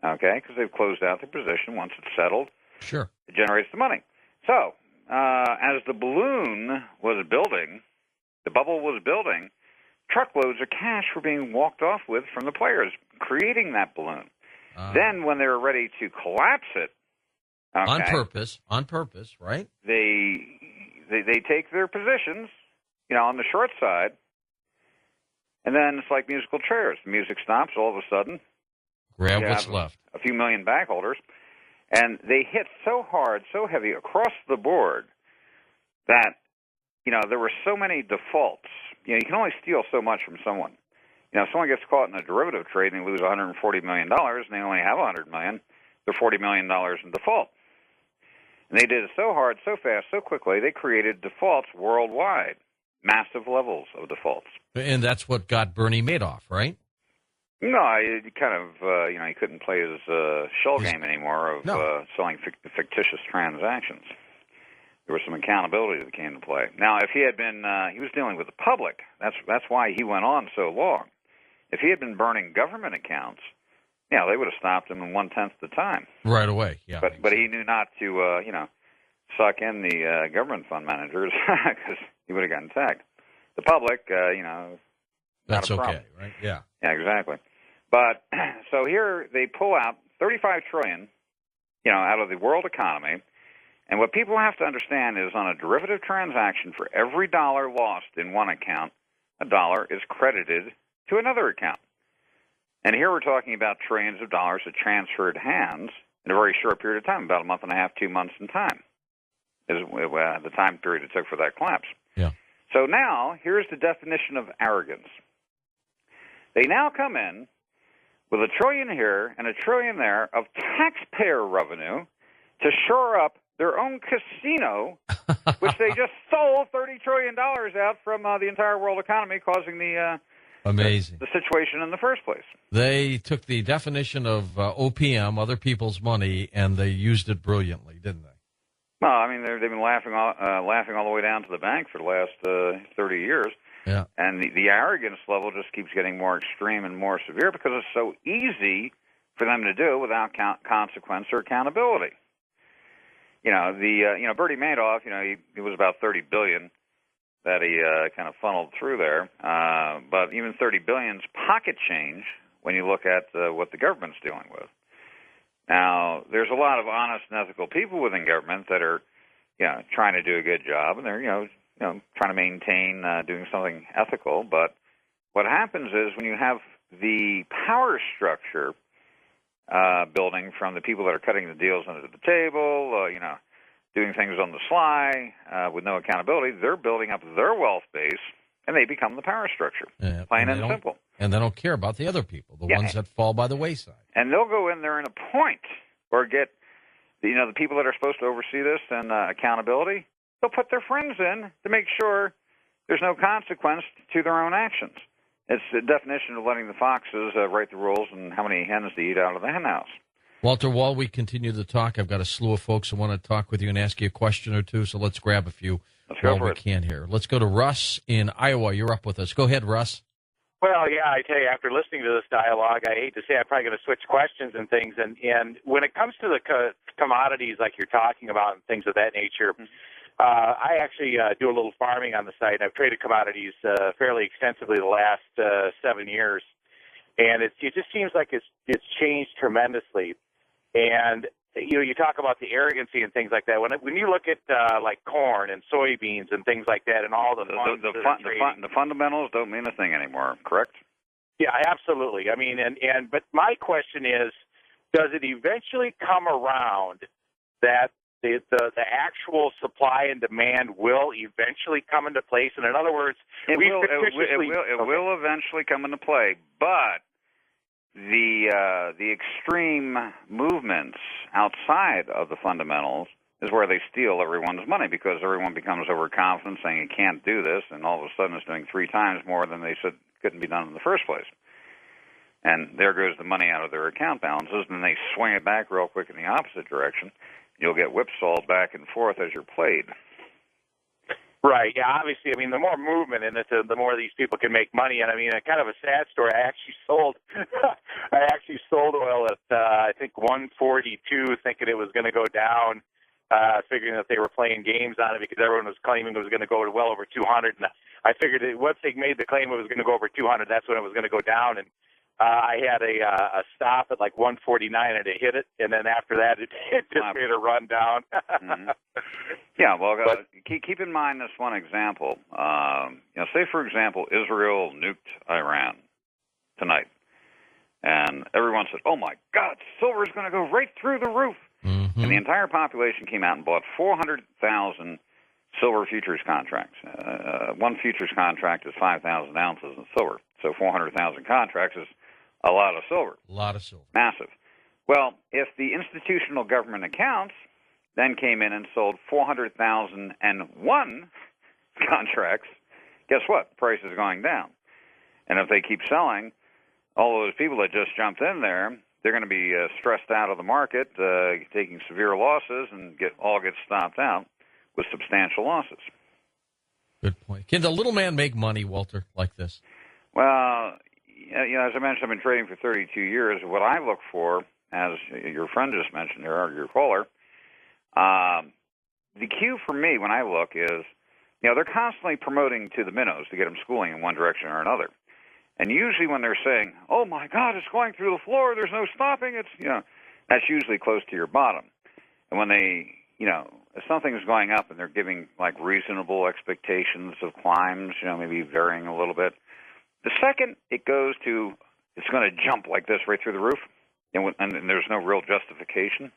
okay, because they've closed out their position. Once it's settled, sure, it generates the money. So as the balloon was building, the bubble was building, truckloads of cash were being walked off with from the players, creating that balloon. Then when they were ready to collapse it, on purpose, right? They take their positions, on the short side, and then it's like musical chairs. The music stops all of a sudden. Grab what's left. A few million back holders, and they hit so hard, so heavy across the board that there were so many defaults. You can only steal so much from someone. If someone gets caught in a derivative trade and they lose $140 million and they only have $100 million, they're $40 million in default. And they did it so hard, so fast, so quickly, they created defaults worldwide, massive levels of defaults. And that's what got Bernie Madoff, right? No, he kind of, he couldn't play his shell game anymore of selling fictitious transactions. There was some accountability that came to play. Now, if he had been, he was dealing with the public. That's why he went on so long. If he had been burning government accounts, they would have stopped him in 1/10 the time. Right away, yeah. But he knew not to, suck in the government fund managers because he would have gotten tagged. The public, that's okay, right? Yeah. Yeah, exactly. But so here they pull out $35 trillion, out of the world economy. And what people have to understand is on a derivative transaction, for every dollar lost in one account, a dollar is credited to another account. And here we're talking about trillions of dollars that transferred hands in a very short period of time, about a month and a half, 2 months in time, is the time period it took for that collapse. Yeah. So now, here's the definition of arrogance. They now come in with $1 trillion here and $1 trillion there of taxpayer revenue to shore up their own casino, which they just sold $30 trillion out from the entire world economy, causing the situation in the first place. They took the definition of OPM, other people's money, and they used it brilliantly, didn't they? Well, I mean, they've been laughing all the way down to the bank for the last 30 years. Yeah. And the arrogance level just keeps getting more extreme and more severe because it's so easy for them to do without consequence or accountability. Bernie Madoff, he was about $30 billion. that he kind of funneled through there. But even $30 billion is pocket change when you look at what the government's dealing with. Now, there's a lot of honest and ethical people within government that are, trying to do a good job, and they're, trying to maintain doing something ethical. But what happens is when you have the power structure building from the people that are cutting the deals under the table, doing things on the sly with no accountability, they're building up their wealth base, and they become the power structure, plain and simple. And they don't care about the other people, the ones that fall by the wayside. And they'll go in there and appoint or get, the people that are supposed to oversee this and accountability, they'll put their friends in to make sure there's no consequence to their own actions. It's the definition of letting the foxes write the rules and how many hens to eat out of the hen house. Walter, while we continue to talk, I've got a slew of folks who want to talk with you and ask you a question or two, so let's grab a few while we can here. Let's go to Russ in Iowa. You're up with us. Go ahead, Russ. Well, yeah, I tell you, after listening to this dialogue, I hate to say I'm probably going to switch questions and things. And when it comes to the commodities like you're talking about and things of that nature, I actually do a little farming on the site. I've traded commodities fairly extensively the last 7 years. And it just seems like it's changed tremendously. And you talk about the arrogancy and things like that. When you look at like corn and soybeans and things like that, and all the fundamentals don't mean a thing anymore, correct? Yeah, absolutely. I mean, but my question is, does it eventually come around that the actual supply and demand will eventually come into place? And in other words, it will eventually come into play, but the extreme movements outside of the fundamentals is where they steal everyone's money, because everyone becomes overconfident, saying you can't do this, and all of a sudden it's doing 3 times more than they said couldn't be done in the first place. And there goes the money out of their account balances, and they swing it back real quick in the opposite direction. You'll get whipsawed back and forth as you're played. Right. Yeah. Obviously, I mean, the more movement in it, the more these people can make money. And I mean, kind of a sad story. I actually sold oil at I think 142, thinking it was going to go down, figuring that they were playing games on it because everyone was claiming it was going to go to well over 200. And I figured once they made the claim it was going to go over 200, that's when it was going to go down. And I had a stop at like 149 and it hit it, and then after that it just made a run down. Mm-hmm. Yeah, well, keep in mind this one example. Say for example, Israel nuked Iran tonight, and everyone said, "Oh my God, silver is going to go right through the roof," and the entire population came out and bought 400,000 silver futures contracts. One futures contract is 5,000 ounces of silver, so 400,000 contracts is a lot of silver. A lot of silver. Massive. Well, if the institutional government accounts then came in and sold 400,001 contracts, guess what? Price is going down. And if they keep selling, all those people that just jumped in there, they're going to be stressed out of the market, taking severe losses, and get stopped out with substantial losses. Good point. Can the little man make money, Walter, like this? Well, as I mentioned, I've been trading for 32 years. What I look for, as your friend just mentioned there, or your caller, the cue for me when I look is, they're constantly promoting to the minnows to get them schooling in one direction or another. And usually when they're saying, "Oh my God, it's going through the floor, there's no stopping," that's usually close to your bottom. And when they, if something's going up and they're giving like reasonable expectations of climbs, maybe varying a little bit, the second it goes to, it's going to jump like this right through the roof, and there's no real justification,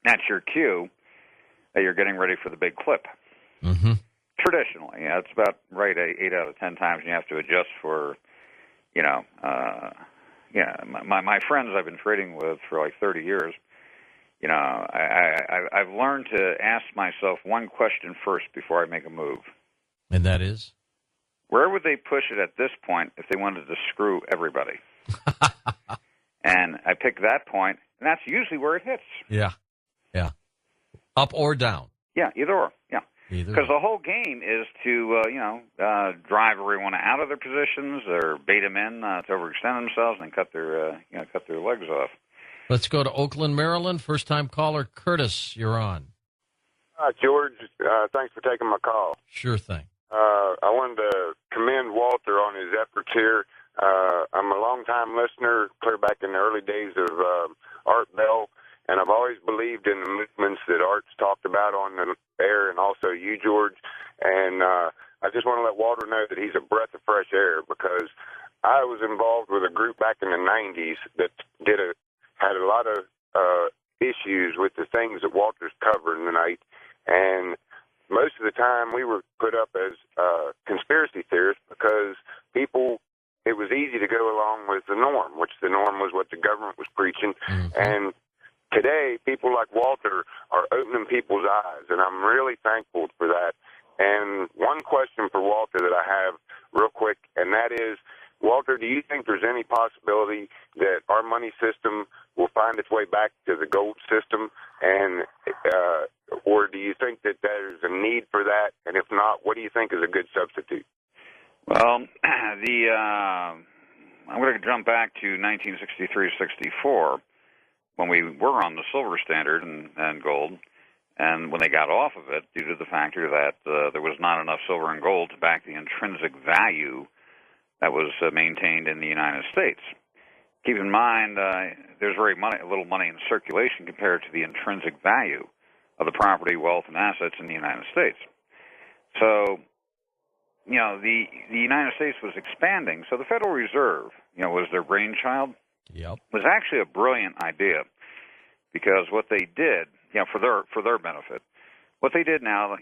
that's your cue that you're getting ready for the big clip. Mm-hmm. Traditionally, it's about right 8 out of 10 times you have to adjust for, my friends I've been trading with for like 30 years, I've learned to ask myself one question first before I make a move. And that is? Where would they push it at this point if they wanted to screw everybody? And I pick that point, and that's usually where it hits. Yeah. Up or down? Yeah, either or, yeah. Because the whole game is to, drive everyone out of their positions or bait them in to overextend themselves and cut their legs off. Let's go to Oakland, Maryland. First-time caller, Curtis, you're on. George, thanks for taking my call. Sure thing. I wanted to commend Walter on his efforts here. I'm a long-time listener, clear back in the early days of Art Bell, and I've always believed in the movements that Art's talked about on the air, and also you, George. And I just want to let Walter know that he's a breath of fresh air, because I was involved with a group back in the 90s that had a lot of issues with the things that Walter's covering tonight, and most of the time we were put up as conspiracy theorists because it was easy to go along with the norm, which the norm was what the government was preaching. Mm-hmm. And today, people like Walter are opening people's eyes, and I'm really thankful for that. And one question for Walter that I have real quick, and that is, Walter, do you think there's any possibility that our money system will find its way back to the gold system, and or do you think that there's a need for that? And if not, what do you think is a good substitute? Well, I'm going to jump back to 1963-64 when we were on the silver standard and gold, and when they got off of it due to the factor that there was not enough silver and gold to back the intrinsic value that was maintained in the United States. Keep in mind, there's little money in circulation compared to the intrinsic value of the property, wealth, and assets in the United States. So, the United States was expanding. So the Federal Reserve, was their brainchild. Yep. Was actually a brilliant idea, because what they did, for their benefit, what they did now,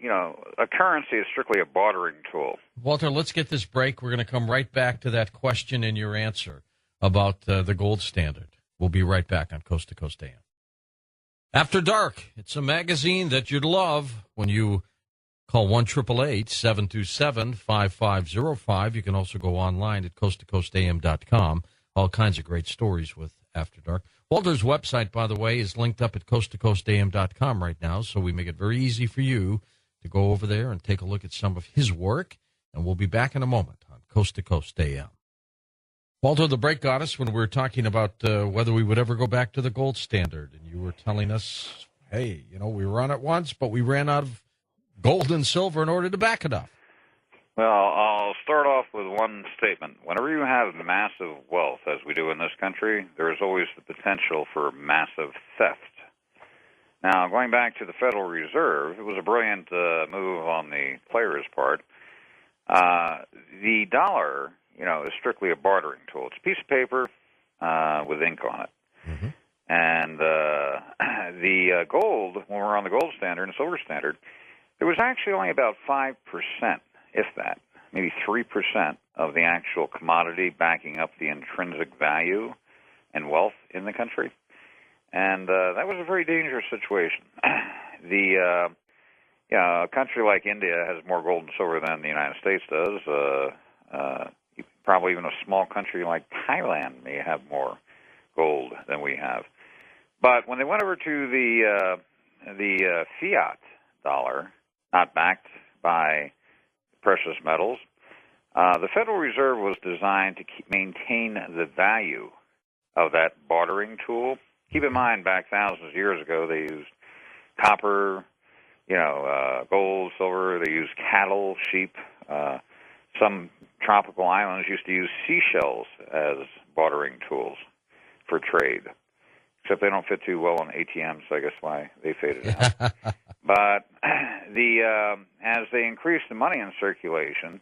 a currency is strictly a bartering tool. Walter, let's get this break. We're going to come right back to that question in your answer about the gold standard. We'll be right back on Coast to Coast AM. After Dark, it's a magazine that you'd love when you call 1-888-727-5505. You can also go online at coasttocoastam.com. All kinds of great stories with After Dark. Walter's website, by the way, is linked up at coasttocoastam.com right now, so we make it very easy for you to go over there and take a look at some of his work, and we'll be back in a moment on Coast to Coast AM. Walter, the break got us when we were talking about whether we would ever go back to the gold standard, and you were telling us, hey, we were on it once, but we ran out of gold and silver in order to back it up. Well, I'll start off with one statement. Whenever you have massive wealth, as we do in this country, there is always the potential for massive theft. Now, going back to the Federal Reserve, it was a brilliant move on the players' part. The dollar, is strictly a bartering tool. It's a piece of paper with ink on it. Mm-hmm. And the gold, when we're on the gold standard and silver standard, there was actually only about 5%, if that, maybe 3% of the actual commodity backing up the intrinsic value and wealth in the country. And that was a very dangerous situation. A country like India has more gold and silver than the United States does. Probably even a small country like Thailand may have more gold than we have. But when they went over to the fiat dollar, not backed by precious metals, the Federal Reserve was designed to maintain the value of that bartering tool. Keep in mind, back thousands of years ago, they used copper, gold, silver. They used cattle, sheep. Some tropical islands used to use seashells as bartering tools for trade. Except they don't fit too well on ATMs, so I guess why they faded out. But as they increased the money in circulation,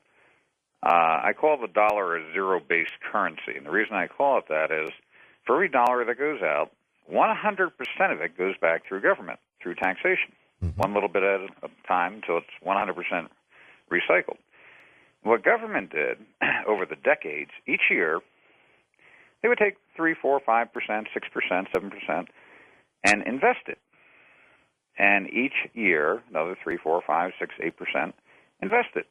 I call the dollar a zero-based currency. And the reason I call it that is for every dollar that goes out, 100% of it goes back through government, through taxation, one little bit at a time until it's 100% recycled. What government did over the decades, each year, they would take 3, 4, 5%, 6%, 7%, and invest it. And each year, another 3, 4, 5, 6, 8% invested.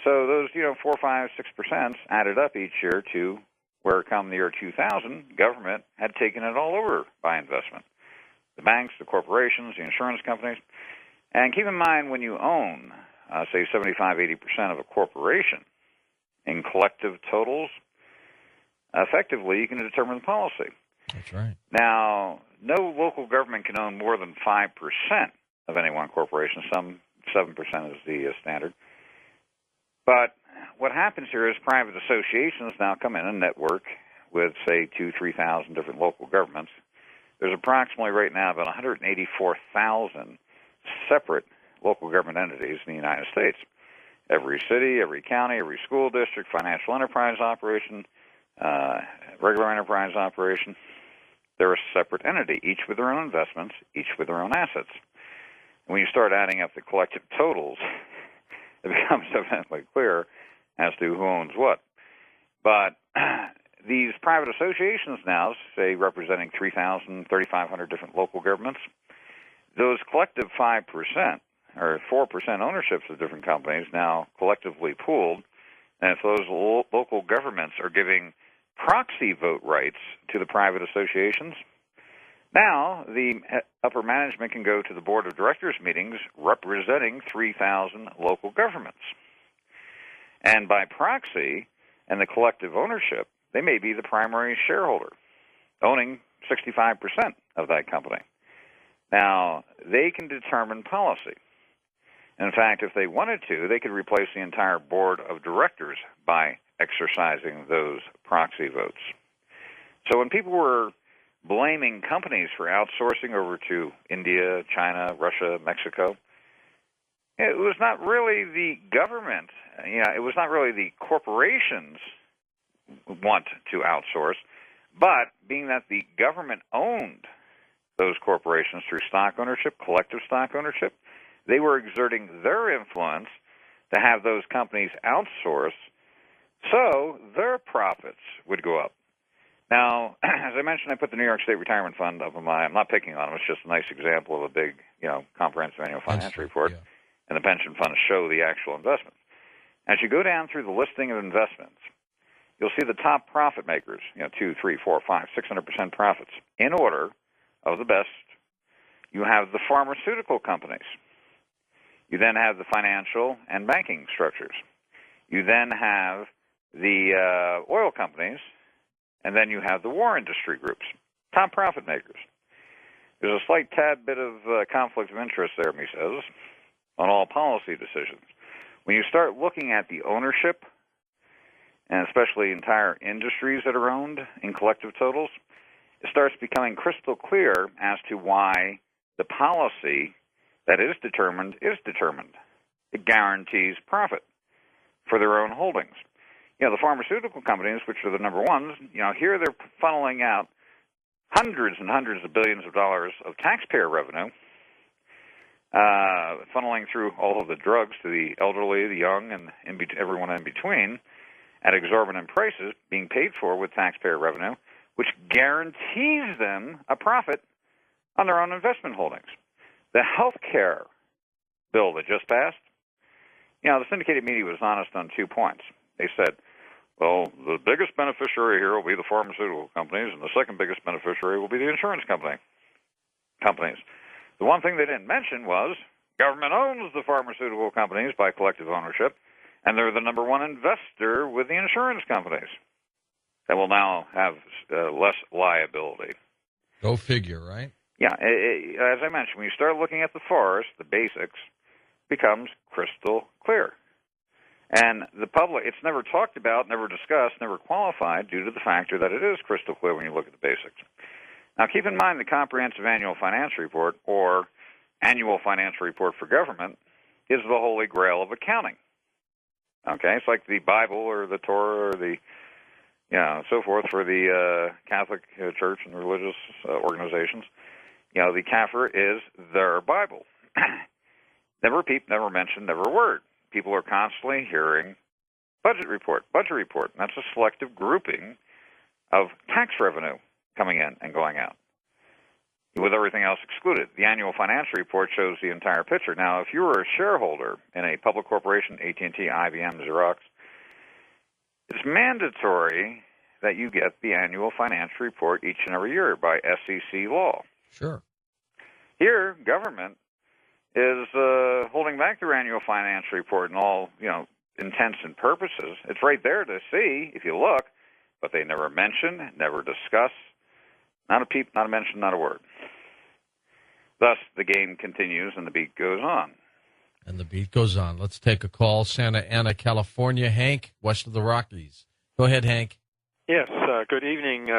So those, 4, 5, 6% added up each year to where come the year 2000, government had taken it all over by investment. The banks, the corporations, the insurance companies. And keep in mind, when you own, say, 75, 80% of a corporation in collective totals, effectively you can determine the policy. That's right. Now, no local government can own more than 5% of any one corporation. Some 7% is the standard. But what happens here is private associations now come in and network with, say, 2,000, 3,000 different local governments. There's approximately right now about 184,000 separate local government entities in the United States. Every city, every county, every school district, financial enterprise operation, regular enterprise operation, they're a separate entity, each with their own investments, each with their own assets. And when you start adding up the collective totals, it becomes evidently clear as to who owns what. But these private associations now, say representing 3,000, 3,500 different local governments, those collective 5% or 4% ownerships of different companies now collectively pooled, and if those local governments are giving proxy vote rights to the private associations, now the upper management can go to the board of directors meetings representing 3,000 local governments. And by proxy and the collective ownership, they may be the primary shareholder, owning 65% of that company. Now, they can determine policy. In fact, if they wanted to, they could replace the entire board of directors by exercising those proxy votes. So when people were blaming companies for outsourcing over to India, China, Russia, Mexico, it was not really the government, it was not really the corporations want to outsource, but being that the government owned those corporations through stock ownership, collective stock ownership, they were exerting their influence to have those companies outsource so their profits would go up. Now, as I mentioned, I put the New York State Retirement Fund up on I'm not picking on them, it's just a nice example of a big, comprehensive annual financial report. Yeah. And the pension funds show the actual investments. As you go down through the listing of investments, you'll see the top profit makers, 2, 3, 4, 5, 600% profits. In order of the best, you have the pharmaceutical companies. You then have the financial and banking structures. You then have the oil companies, and then you have the war industry groups, top profit makers. There's a slight tad bit of conflict of interest there, he says, on all policy decisions. When you start looking at the ownership, and especially entire industries that are owned in collective totals, it starts becoming crystal clear as to why the policy that is determined is determined. It guarantees profit for their own holdings. The pharmaceutical companies, which are the number ones, here they're funneling out hundreds and hundreds of billions of dollars of taxpayer revenue, funneling through all of the drugs to the elderly, the young, and everyone in between at exorbitant prices, being paid for with taxpayer revenue, which guarantees them a profit on their own investment holdings. The health care bill that just passed, the syndicated media was honest on 2 points. They said, well, the biggest beneficiary here will be the pharmaceutical companies, and the second biggest beneficiary will be the insurance companies. The one thing they didn't mention was government owns the pharmaceutical companies by collective ownership, and they're the number one investor with the insurance companies that will now have less liability. Go figure, right? Yeah, as I mentioned, when you start looking at the forest, the basics becomes crystal clear. And the public, it's never talked about, never discussed, never qualified due to the factor that it is crystal clear when you look at the basics. Now, keep in mind the Comprehensive Annual Financial Report, or Annual Financial Report for Government, is the holy grail of accounting. Okay, it's like the Bible or the Torah or the, so forth for the Catholic Church and religious organizations. The CAFR is their Bible. Never peep, never mention, never word. People are constantly hearing budget report, and that's a selective grouping of tax revenue coming in and going out, with everything else excluded. The annual financial report shows the entire picture. Now, if you were a shareholder in a public corporation, AT&T, IBM, Xerox, it's mandatory that you get the annual financial report each and every year by SEC law. Sure. Here, government is holding back their annual financial report in all, intents and purposes. It's right there to see if you look, but they never mention, never discuss, not a peep, not a mention, not a word. Thus, the game continues and the beat goes on. And the beat goes on. Let's take a call. Santa Ana, California. Hank, west of the Rockies. Go ahead, Hank. Yes, good evening,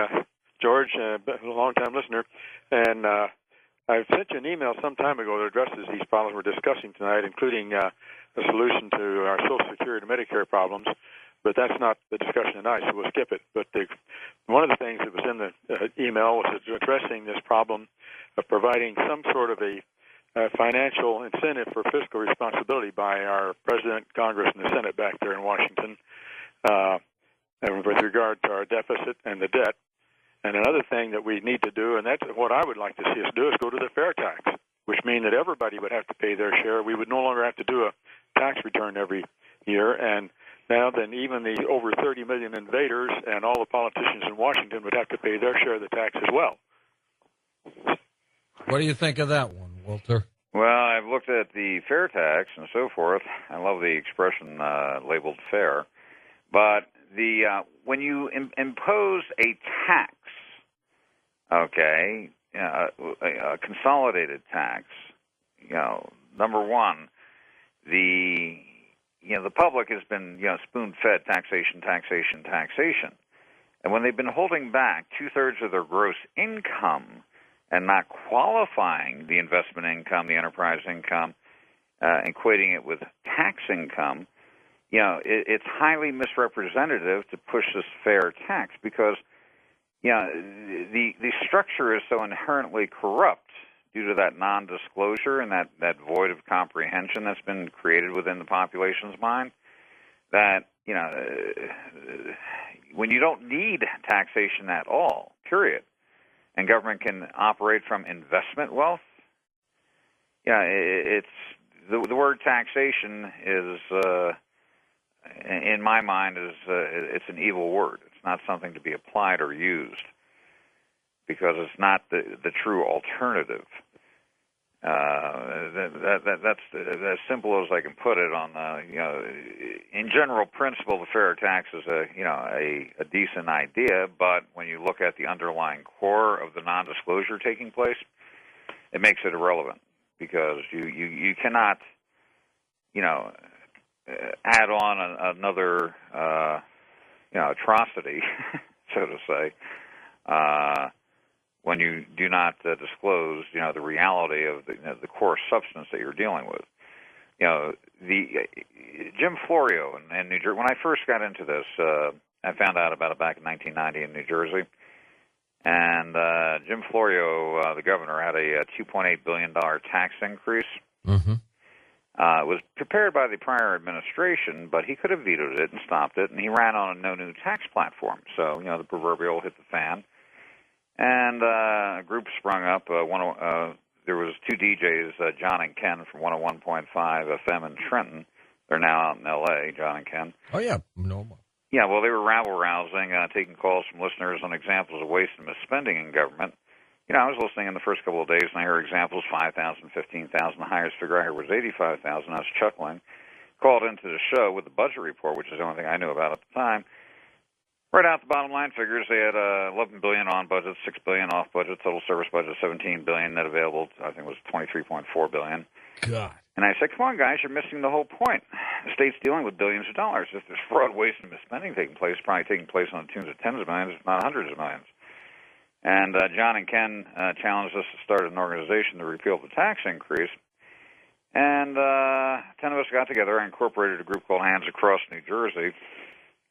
George, a long-time listener. And I sent you an email some time ago that addresses these problems we're discussing tonight, including a solution to our Social Security and Medicare problems. But that's not the discussion tonight, so we'll skip it. But one of the things that was in the email was addressing this problem of providing some sort of a financial incentive for fiscal responsibility by our President, Congress, and the Senate back there in Washington with regard to our deficit and the debt. And another thing that we need to do, and that's what I would like to see us do, is go to the fair tax, which means that everybody would have to pay their share. We would no longer have to do a tax return every year. And now then even the over 30 million invaders and all the politicians in Washington would have to pay their share of the tax as well. What do you think of that one, Walter? Well, I've looked at the fair tax and so forth. I love the expression labeled fair. But when you impose a tax, okay, a consolidated tax, number one, the public has been spoon-fed taxation, and when they've been holding back 2/3 of their gross income and not qualifying the investment income, the enterprise income, equating it with tax income, it's highly misrepresentative to push this fair tax because, the structure is so inherently corrupt due to that non-disclosure and that void of comprehension that's been created within the population's mind that, when you don't need taxation at all, period, and government can operate from investment wealth, it's the word taxation is, in my mind, it's an evil word. It's not something to be applied or used because it's not the true alternative. That's as simple as I can put it. On in general principle, the fair tax is a decent idea, but when you look at the underlying core of the non-disclosure taking place, it makes it irrelevant because you cannot add on another atrocity, so to say, when you do not disclose, the reality of the core substance that you're dealing with. Jim Florio in New Jersey. When I first got into this, I found out about it back in 1990 in New Jersey, and Jim Florio, the governor, had a $2.8 billion tax increase. Mm-hmm. It was prepared by the prior administration, but he could have vetoed it and stopped it, and he ran on a no new tax platform. So, the proverbial hit the fan. And a group sprung up. There was two DJs, John and Ken from 101.5 FM in Trenton. They're now out in L.A., John and Ken. Oh, yeah. No more. Yeah, well, they were rabble-rousing, taking calls from listeners on examples of waste and misspending in government. I was listening in the first couple of days, and I heard examples, 5,000, 15,000. The highest figure I heard was 85,000. I was chuckling. Called into the show with the budget report, which is the only thing I knew about at the time. Right out the bottom line figures, they had $11 billion on budget, $6 billion off budget, total service budget $17 billion, net available, I think it was $23.4 billion. God. And I said, come on, guys, you're missing the whole point. The state's dealing with billions of dollars. If there's fraud, waste, and misspending taking place, it's probably taking place on the tunes of tens of millions, if not hundreds of millions. And John and Ken challenged us to start an organization to repeal the tax increase. And 10 of us got together and incorporated a group called Hands Across New Jersey.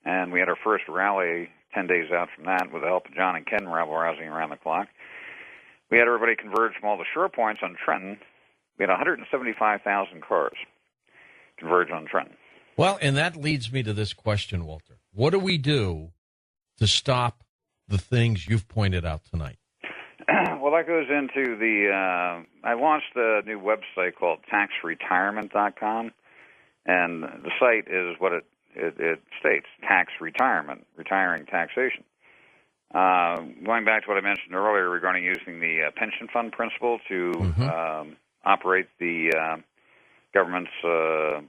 And we had our first rally 10 days out from that with the help of John and Ken rabble-rousing around the clock. We had everybody converge from all the shore points on Trenton. We had 175,000 cars converge on Trenton. Well, and that leads me to this question, Walter. What do we do to stop the things you've pointed out tonight? Well, that goes into I launched a new website called taxretirement.com, and the site is what it states, tax retirement, retiring taxation. Going back to what I mentioned earlier regarding using the pension fund principle to operate the government's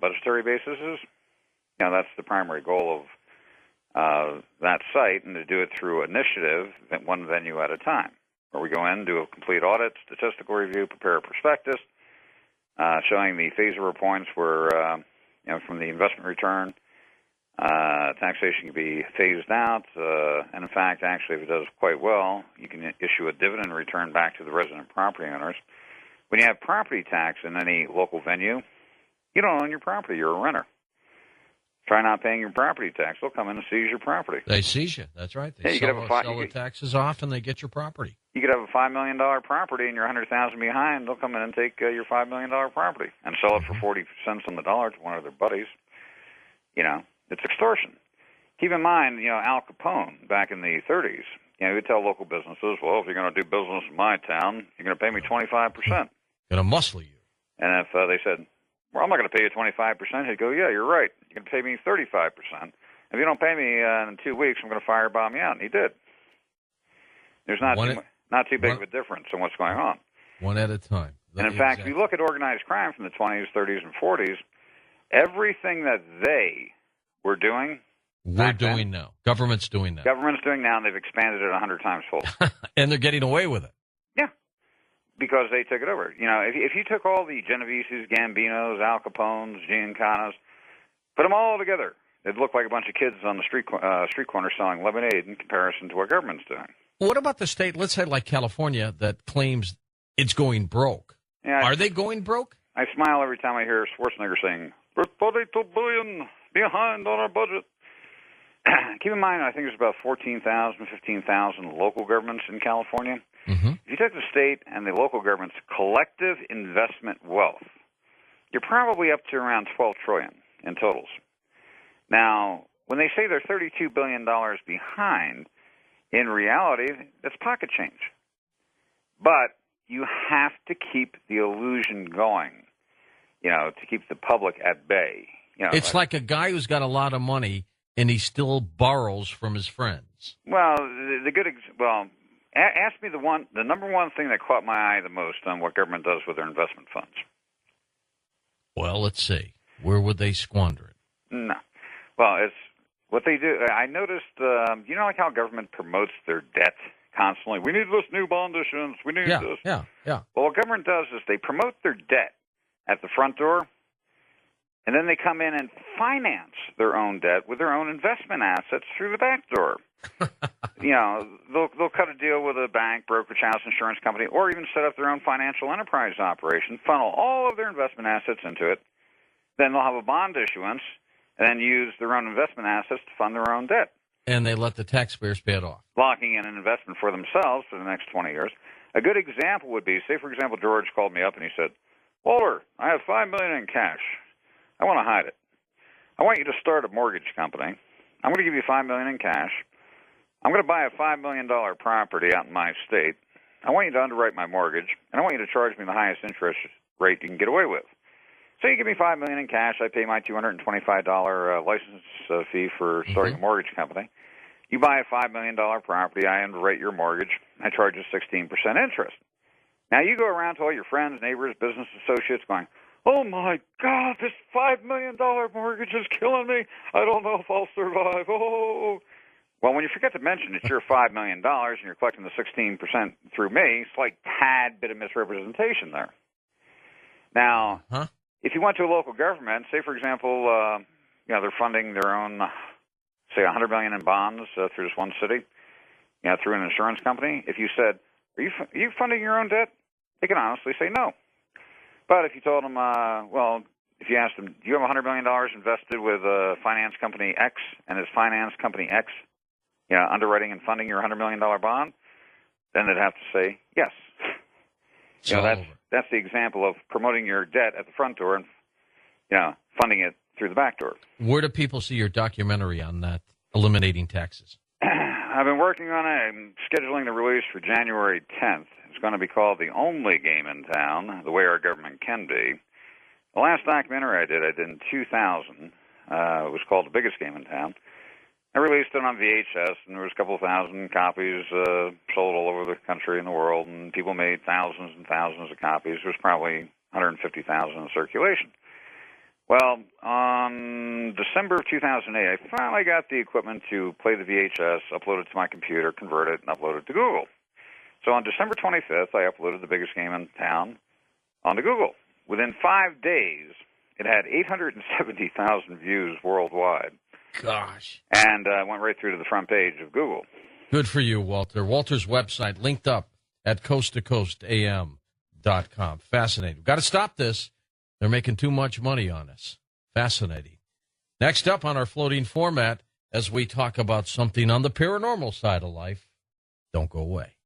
budgetary bases, that's the primary goal of that site, and to do it through initiative, one venue at a time, where we go in, do a complete audit, statistical review, prepare a prospectus, showing the phase-over points where, from the investment return, taxation can be phased out. And in fact, actually, if it does quite well, you can issue a dividend return back to the resident property owners. When you have property tax in any local venue, you don't own your property. You're a renter. Try not paying your property tax. They'll come in and seize your property. They seize you. That's right. They sell the taxes off, and they get your property. You could have a $5 million property, and you're $100,000 behind. They'll come in and take your $5 million property and sell it for 40 cents on the dollar to one of their buddies. It's extortion. Keep in mind, Al Capone back in the 30s, he would tell local businesses, well, if you're going to do business in my town, you're going to pay me 25%. Going to muscle you. And if they said, well, I'm not going to pay you 25%, he'd go, yeah, you're right. You're going to pay me 35%. If you don't pay me in 2 weeks, I'm going to firebomb you out. And he did. There's not too big of a difference in what's going on. One at a time. And in fact, if you look at organized crime from the 20s, 30s, and 40s, everything that they were doing, we're doing now. Government's doing now. Government's doing now, and they've expanded it 100 times fold. And they're getting away with it. Yeah, because they took it over. If you took all the Genoveses, Gambinos, Al Capones, Giancanas, put them all together, it'd look like a bunch of kids on the street corner selling lemonade in comparison to what government's doing. What about the state, let's say like California, that claims it's going broke? Yeah, are they going broke? I smile every time I hear Schwarzenegger saying, we're $42 billion behind on our budget. Keep in mind, I think there's about 14,000, 15,000 local governments in California. Mm-hmm. If you take the state and the local government's collective investment wealth, you're probably up to around $12 trillion in totals. Now, when they say they're $32 billion behind, in reality, that's pocket change. But you have to keep the illusion going, to keep the public at bay. It's like a guy who's got a lot of money and he still borrows from his friends. Well, ask me the number one thing that caught my eye the most on what government does with their investment funds. Well, let's see. Where would they squander it? No. Well, it's what they do. I noticed, like how government promotes their debt constantly. We need this new bond issuance. We need this. Yeah. Well, what government does is they promote their debt at the front door, and then they come in and finance their own debt with their own investment assets through the back door. They'll cut a deal with a bank, brokerage house, insurance company, or even set up their own financial enterprise operation, funnel all of their investment assets into it. Then they'll have a bond issuance, and then use their own investment assets to fund their own debt. And they let the taxpayers pay it off. Locking in an investment for themselves for the next 20 years. A good example would be, say, for example, George called me up and he said, Walter, I have $5 million in cash. I want to hide it. I want you to start a mortgage company. I'm going to give you $5 million in cash. I'm going to buy a $5 million property out in my state. I want you to underwrite my mortgage, and I want you to charge me the highest interest rate you can get away with. So you give me $5 million in cash. I pay my $225 license fee for starting a mortgage company. You buy a $5 million property. I underwrite your mortgage. I charge you 16% interest. Now you go around to all your friends, neighbors, business associates going, oh, my God, this $5 million mortgage is killing me. I don't know if I'll survive. Oh. Well, when you forget to mention it's your $5 million and you're collecting the 16% through me, slight tad bit of misrepresentation there. Now, if you went to a local government, say, for example, they're funding their own, say, $100 million in bonds through this one city, through an insurance company. If you said, are you funding your own debt? They can honestly say no. But if you told them, if you asked them, do you have $100 million invested with finance company X, and is finance company X underwriting and funding your $100 million bond, then they'd have to say yes. That's the example of promoting your debt at the front door and funding it through the back door. Where do people see your documentary on that, eliminating taxes? I've been working on it. I'm scheduling the release for January 10th. It's going to be called The Only Game in Town, The Way Our Government Can Be. The last documentary I did in 2000. It was called The Biggest Game in Town. I released it on VHS, and there was a couple of thousand copies sold all over the country and the world, and people made thousands and thousands of copies. There was probably 150,000 in circulation. Well, on December of 2008, I finally got the equipment to play the VHS, upload it to my computer, convert it, and upload it to Google. So on December 25th, I uploaded The Biggest Game in Town onto Google. Within 5 days, it had 870,000 views worldwide. Gosh. And went right through to the front page of Google. Good for you, Walter. Walter's website linked up at coasttocoastam.com. Fascinating. We've got to stop this. They're making too much money on us. Fascinating. Next up on our floating format, as we talk about something on the paranormal side of life, don't go away.